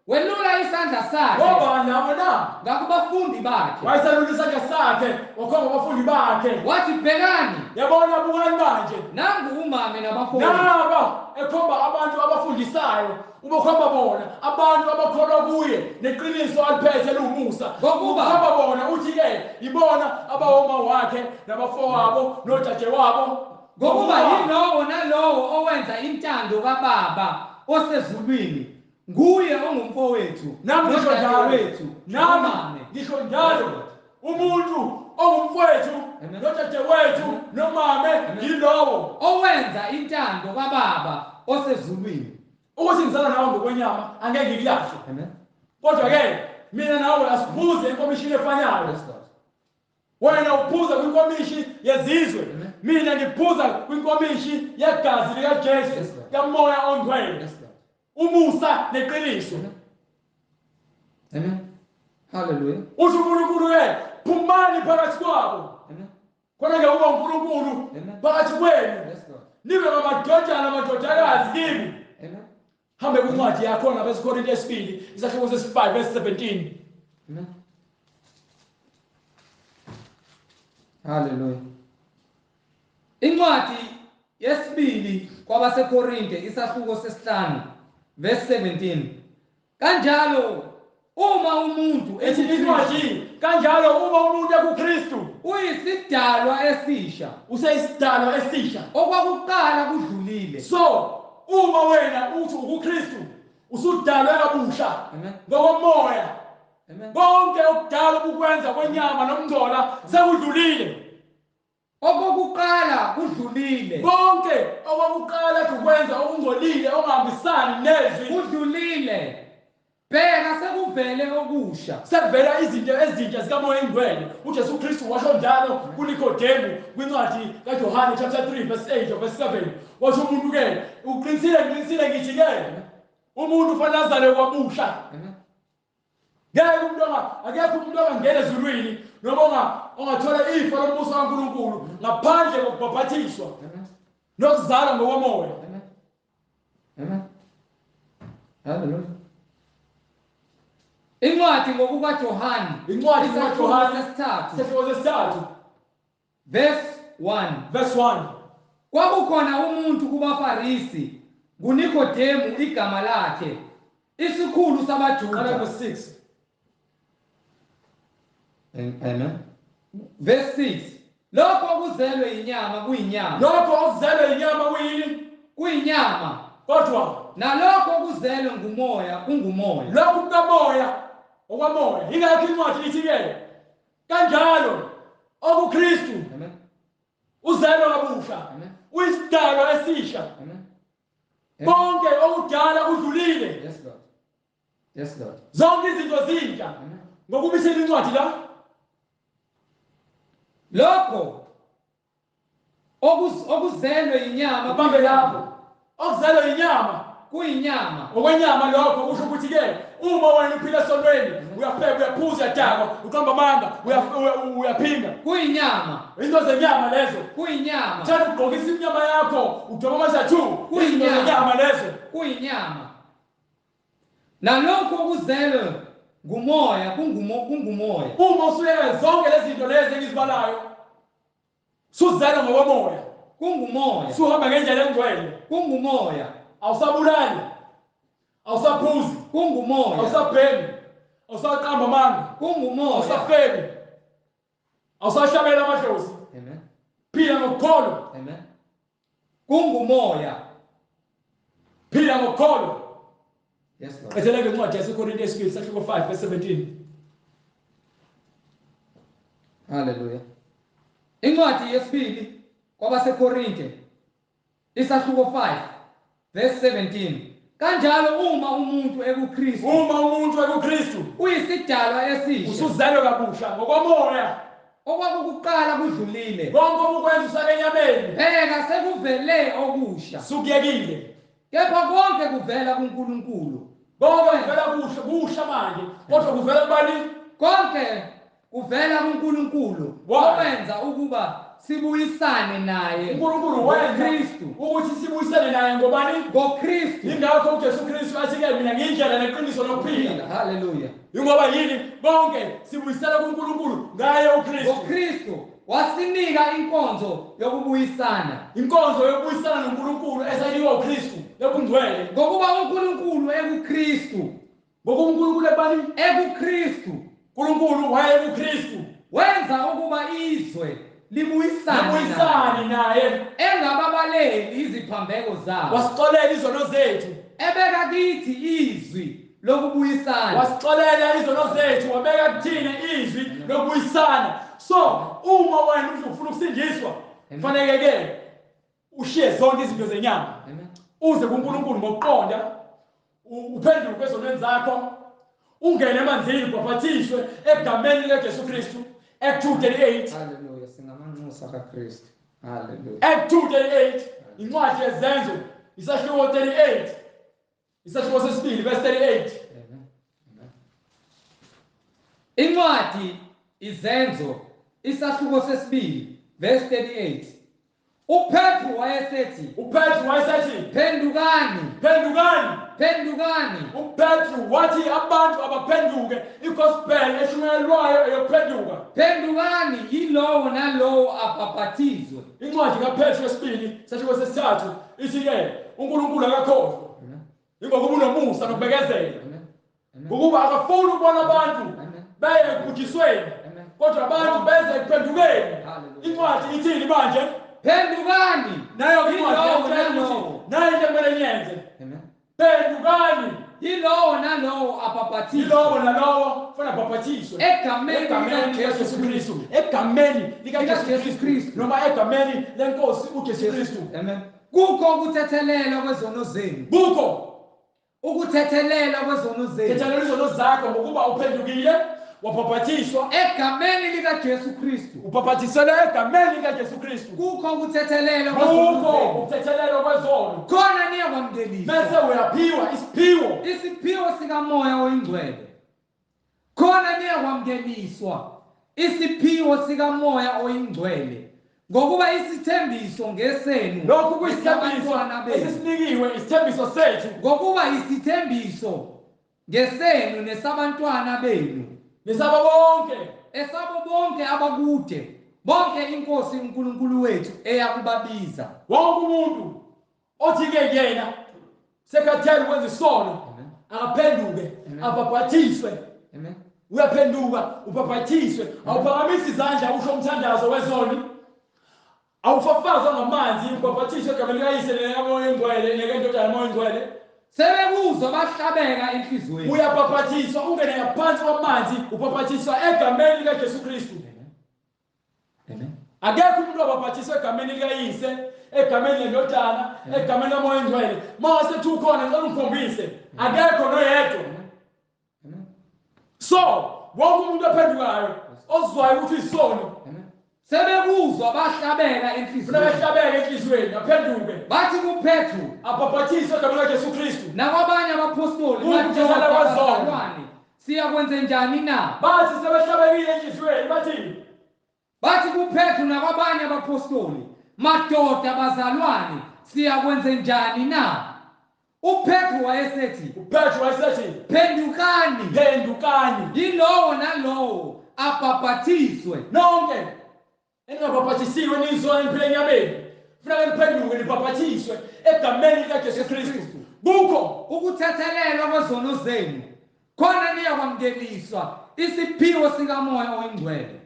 Welula isandla sakhe Ngobani nabo na? ngakubafundi bakhe, Wayeselula isandla sakhe wakhomba abafundi bakhe. wathi, bhekani, Yabona bukani manje, nangu umame nabafowethu. naba ekhomba abantu abafundisayo, ubokhomba bona abantu abakholwa kuye neqiniso aliphethe liwumusa. Ngokuba Ukhomba bona uthi-ke ibona abawoma wakhe nabafowabo nodadewabo. ngokuba yilowo nalowo owenza intando kaBaba osezulwini nguye ongumfowethu Nami ngisho njalo, nodadewethu nami nomame. ngisho njalo, umuntu ongumfowethu Amen. nodadewethu nomame yilowo. Owenza intando kaBaba osezulwini. Ukuthi ngizala nawe ngokwenyama angeke ngikulahle, Amen. kodwa-ke mina nawe asiphuze inkomishini efanayo. Yes, Lord. Wena uphuza kwinkomishi yezizwe, Amen. mina ngiphuza kwinkomishi yegazi likaJesu, Yes, Lord. kamoya ongcwele, Yes, Lord. umusa neqiniso. Amen. Amen. Hallelujah. Uthi uNkulunkulu-ke, phumani phakathi kwabo, Amen. khona-ke uba uNkulunkulu Amen. phakathi kwenu, Yes, Lord. nibe ngamadodana amadodakazi kimi. Amen. Hambe kwincwadi yakho ngabeziKorinte esibili, isahluko sesi-5 verse 17. Amen. Hallelujah. Incwadi yesibili kwabaseKorinte isahluko sesihlanu verse 17. Kanjalo uma umuntu Ethi incwadi, kanjalo uma umuntu ekuKristu, uyisidalwa esisha, useyisidalwa esisha. okwakuqala kudlulile. So, uma wena uthi ukuKristu, usudalwe kabusha Amen. ngokomoya. Amen. Konke okudala ubukwenza kwenyama nomngcola sekudlulile. Okokuqala kudlulile. Konke okwakuqala ukwenza okungcolile ongahambisani nezwi Kudlulile. Bheka sekuvele okusha. sekuvela izinto ezintsha zikamoya engcwele. uJesu Kristu washo njalo kuNikodemu kwincwadi kaJohane chapter 3 verse 8 verse 7. Washo umuntu-ke, uqinisile ngithi-ke, umuntu ufanele azalwe kwabusha. Amen. Akekho umuntu ongangena ezulwini noma ongathola ifa lombuso kaNkulunkulu ngaphandle kokubhaphathiswa Amen. nokuzalwa ngokomoya. Amen. Amen. Hallelujah. Incwadi ngokukaJohane. Incwadi isahluko kaJohane sesithathu isahluko sesithathu verse 1. verse 1. Kwakukhona umuntu kubaFarisi, nguNikodemu igama lakhe, isikhulu Qala sabaJuda. verse 6. Amen. Verse 6. Lokho okuzelwe inyama kuyinyama. Lokho okuzelwe inyama kuyini? Kuyinyama. Kodwa Nalokho okuzelwe ngumoya kungumoya. lokhu kukamoya okwamoya. Ingakho incwadi ithi-ke, kanjalo okuKristu Amen. uzelwe kabusha, Amen. uyisidalwa esisha. Amen. Konke okudala kudlulile, Yes, Lord. Yes, Lord. zonke izinto zintsha. Amen. ngokuba ithini incwadi la lokho okuzelwe inyama ubambe lapho okuzelwe inyama kuyinyama okwenyama lokho kusho ukuthi ke uma wena uphila esonweni uyapheka uyaphuza uyadakwa uqamba amanga uyaphinga kuyinyama into zenyama lezo kuyinyama thanda ukugqokisa inyama yakho ujoba amasathu into zenyama lezo kuyinyama nalokho okuzelwe ngumoya kungumoya uma usuyeka zonke lezi zinto lezi engizibalayo suzela ngokomoya kungumoya suhamba ngendlela engcwele kungumoya awusabulali awusaphuzi kungumoya awusabhemi awusaqamba amanga kungumoya awusafeki awusahlabela amadlozi amen phila ngokukholwa amen kungumoya phila ngokukholwa yes lord etheleke incwadi yaseKorinte yesibili sahluko 5 verse 17 haleluya incwadi yesibili kwabaseKorinte isahluko 5 verse 17 kanjalo uma umuntu ekuKristu uyisidalwa esisha usuzelwe kabusha ngokomoya okwakuqala kudlulile konke okwenza usakenyameni phela sekuvele okusha sukuyekile kepha konke kuvela kuNkulunkulu konke kuvela kusha manje kodwa kuvela kubani konke kuvela kuNkulunkulu owenza ukuba sibuyisane naye uNkulunkulu wenza Kristu ukuthi sibuyisane naye ngobani ngoKristu ingakho uJesu Kristu athi ke mina ngiyindlela neqiniso nokuphila haleluya ingoba yini konke sibuyisela kuNkulunkulu ngaye uKristu ngoKristu wasinika inkonzo yokubuyisana noNkulunkulu esayinikwa uKristu yobungcwele ngokuba uNkulunkulu ekuKristu ngokuba uNkulunkulu ebani ekuKristu uNkulunkulu wayekuKristu wenza ukuba izwe libuyisane naye engababaleli iziphambeko zabo wasixolela izono zethu ebeka kithi izwi lokubuyisana wasixolela izono zethu wabeka kuthina izwi lokubuyisana so uma wena ufuna ukusindiswa kufanele ushiye zonke izinto zenyama uze kuNkulunkulu ngokuqonda uphenduke kwezonweni zakho ungene emanzini ubhaphathizwe egameni likaJesu Kristu Act 2:38 haleluya singamanxusa kaKristu haleluya Act 2:38 incwadi yezenzo isahluko 38 isahluko sesibili verse 38 incwadi izenzo isahluko sesibili verse 38 uPetru wayesethi phendukani uPetru wathi abantu abaphenduke igospel eshunyelwayo eyophenduka phendukani yilowo nalowo abhaphathizwe incwadi kaPetru yesibili sahluko sesithathu ithi ke uNkulunkulu akakhohlwa ingokuba unomusa nokubekezela ukuba akafuni ukubona abantu beye ekubhujisweni kodwa abantu beze ekuphendukeni incwadi ithini manje phendukani nayo incwadi nayo into ekumele niyenze phendukani yilowo nalowo abhaphathizwe yilowo nalowo kufanele abhaphathiswe egameni likaJesu Kristu egameni likaJesu Kristu noma egameni lenkosi uJesu Kristu amen kukho ukuthethelelwa kwezono zenu ukuthethelelwa kwezono zenu thethelela izono zakho ngokuba uphendukile wabhaphathiswa egameni likaJesu Kristu ubhaphathiselwe egameni likaJesu Kristu kukho ukuthethelelwa kwezono khona niyakwamkeliswa bese uyaphiwa isiphiwo sikamoya oyingcwele khona niyakwamkeliswa isiphiwo sikamoya oyingcwele ngokuba isithembiso ngesenu lokhu kuyisithembiso esisinikiwe isithembiso sethu ngokuba isithembiso ngesenu nesabantwana benu nesabo bonke abakude bonke inkosi uNkulunkulu wethu eyakubabiza wonke umuntu othi-ke yena sekhathele ukwenza isono akaphenduke abhaphathiswe uyaphenduka ubhaphathiswe awuphakamisi izandla usho umthandazo wezoni awufafazwa ngamanzi ubhaphathiswe egameni likayise nekamoya oyingcwele nekendodana moya oyingcwele sebekuzwa bahlabeka enhlizweni uyabhaphathiswa ungene ngaphansi kwamanzi ubhaphathiswa egameni likaJesu Kristu akekho umuntu obhaphathiswa egameni likayise egameni lendodana egameni kamoya oyingcwele mase ukhona ngicela ungikhombise akekho noyedwa so wonke umuntu ophendukayo ozwayo ukuthi isono sebekuzwa bahlabela funeka enhliziyweni ehlabeke enhliziyweni aphenduke bathi kuPetru abhabhathise egameni likaJesu Kristu nakwabanye abapostoli Ukuthetha madoda kwazona. bazalwane siyakwenze njani na bathi sebehlabekile enhliziyweni bathi kuPetru nakwabanye abapostoli madoda bazalwane siyakwenze njani na uPetru wayesethi uPetru wayesethi phendukani yilowo nalowo abhabhathiswe nonke engabhabhathisiwe nizwa empilweni yabenu funeka niphenduke nibhabhathiswe egameni likaJesu Kristu kukho ukuthethelelwa kwezono zenu khona niyakwamukeliswa isiphiwo sikamoya oyingcwele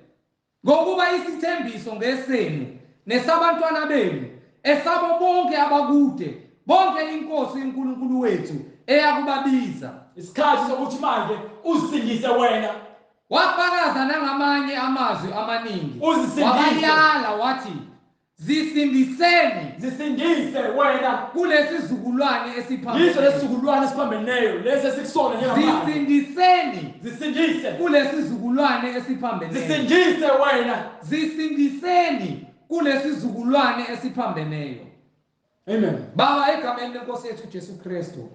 ngokuba isithembiso ngesenu nesabantwana benu esabo bonke abakude bonke inkosi uNkulunkulu wethu eyakubabiza isikhathi sokuthi manje uzisindise wena wafakaza nangamanye amazwi amaningi Uzisindise. wabayala wathi zisindise wena kulesi zizukulwane yiso esiphambili lesizukulwane esiphambeneyo lesi esikusona njengamanje zisindise kulesi zizukulwane esiphambili zisindise wena zisindiseni kulesi zizukulwane esiphambeneyo amen Baba egameni lenkosi yethu Jesu Kristu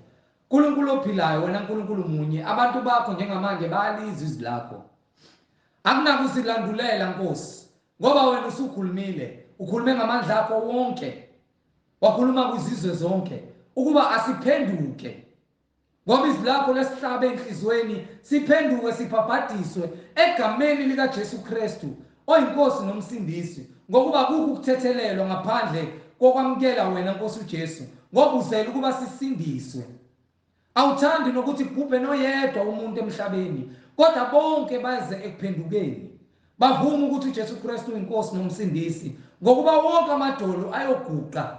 uNkulunkulu ophilayo wena uNkulunkulu munye abantu bakho njengamanje bayalizwa izwi lakho akunakusilandulela Nkosi ngoba wena usukhulumile ukhulume ngamandla akho wonke wakhuluma kwizizwe zonke ukuba asiphenduke ngoba izwi lakho lesihlabe enhlizweni siphenduke sibhabhadiswe egameni lika Jesu Kristu oyinkosi nomsindisi ngokuba kukho ukuthethelelwa ngaphandle kokwamkela wena Nkosi uJesu ngoba uzela ukuba sisindiswe awuthandi nokuthi kubhubhe noyedwa umuntu emhlabeni kodwa bonke baze ekuphendukeni bavuma ukuthi uJesu Kristu uyinkosi nomsindisi ngokuba wonke amadolo ayoguqa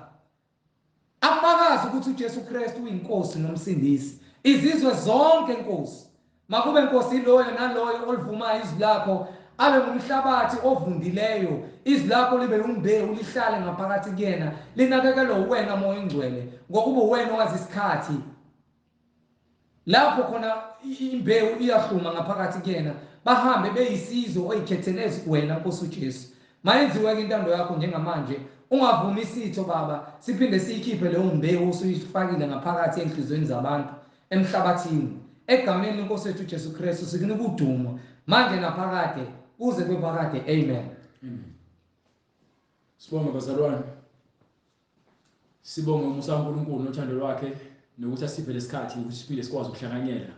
afakaze ukuthi uJesu Kristu uyinkosi nomsindisi izizwe zonke Nkosi makube Nkosi iloyo naloyo olivumayo izwi lakho abe ngumhlabathi ovundileyo izwi lakho libe umbewu lihlale ngaphakathi kuyena linakekelwe wena moya engcwele ngokuba wena owazi isikhathi lapho khona imbewu iyahluma ngaphakathi kuyena bahambe beyisizwe oyikhethele wena Nkosi uJesu mayenziwe ke intando yakho njengamanje ungavumi isitho baba siphinde siyikhiphe leyo mbewu usuyifakile ngaphakathi enhlizweni zabantu emhlabathini egameni lenkosi yethu uJesu Kristu sikunika udumo manje naphakade kuze kwephakade amen sibonge bazalwane sibonge umusa kaNkulunkulu nothando lwakhe nokuthi asiphe lesikhathi ukuthi siphinde sikwazi ukuhlanganyela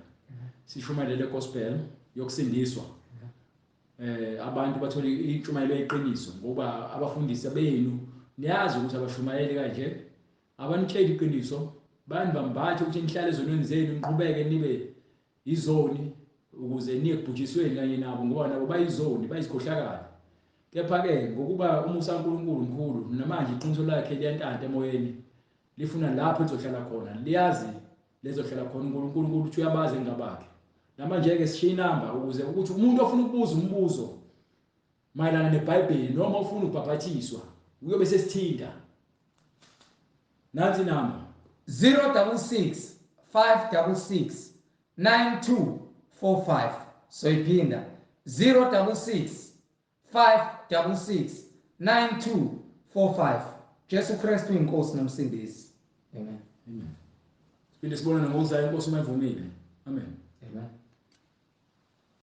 sishumayele le gospel yokusindiswa abantu bathole intshumayelo eyiqiniso ngoba abafundisi benu niyazi ukuthi abashumayeli kanje abanitshela iqiniso banibambathe ukuthi nihlale ezonweni zenu niqhubeke nibe izoni ukuze niye kubhujisweni kanye nabo ngoba nabo bayizoni bayizikhohlakala kepha ke ngokuba umusa kaNkulunkulu mkhulu namanje iqiniso lakhe liyantanta emoyeni lifuna lapho lizohlala khona liyazi lezohlala khona uNkulunkulu ukuthi uyabazi ngabakhe namanje ke sishiya inamba ukuze ukuthi umuntu ofuna ukubuza umbuzo mayelana neBhayibheli noma ufuna ukubhabhathiswa uyobe sesithinta nansi inamba 066 566 9245 so iphinda 066 566 9245 Jesu Kristu inkosi nomsindisi amen siphinde sibone ngokuzayo inkosi mayivumile amen amen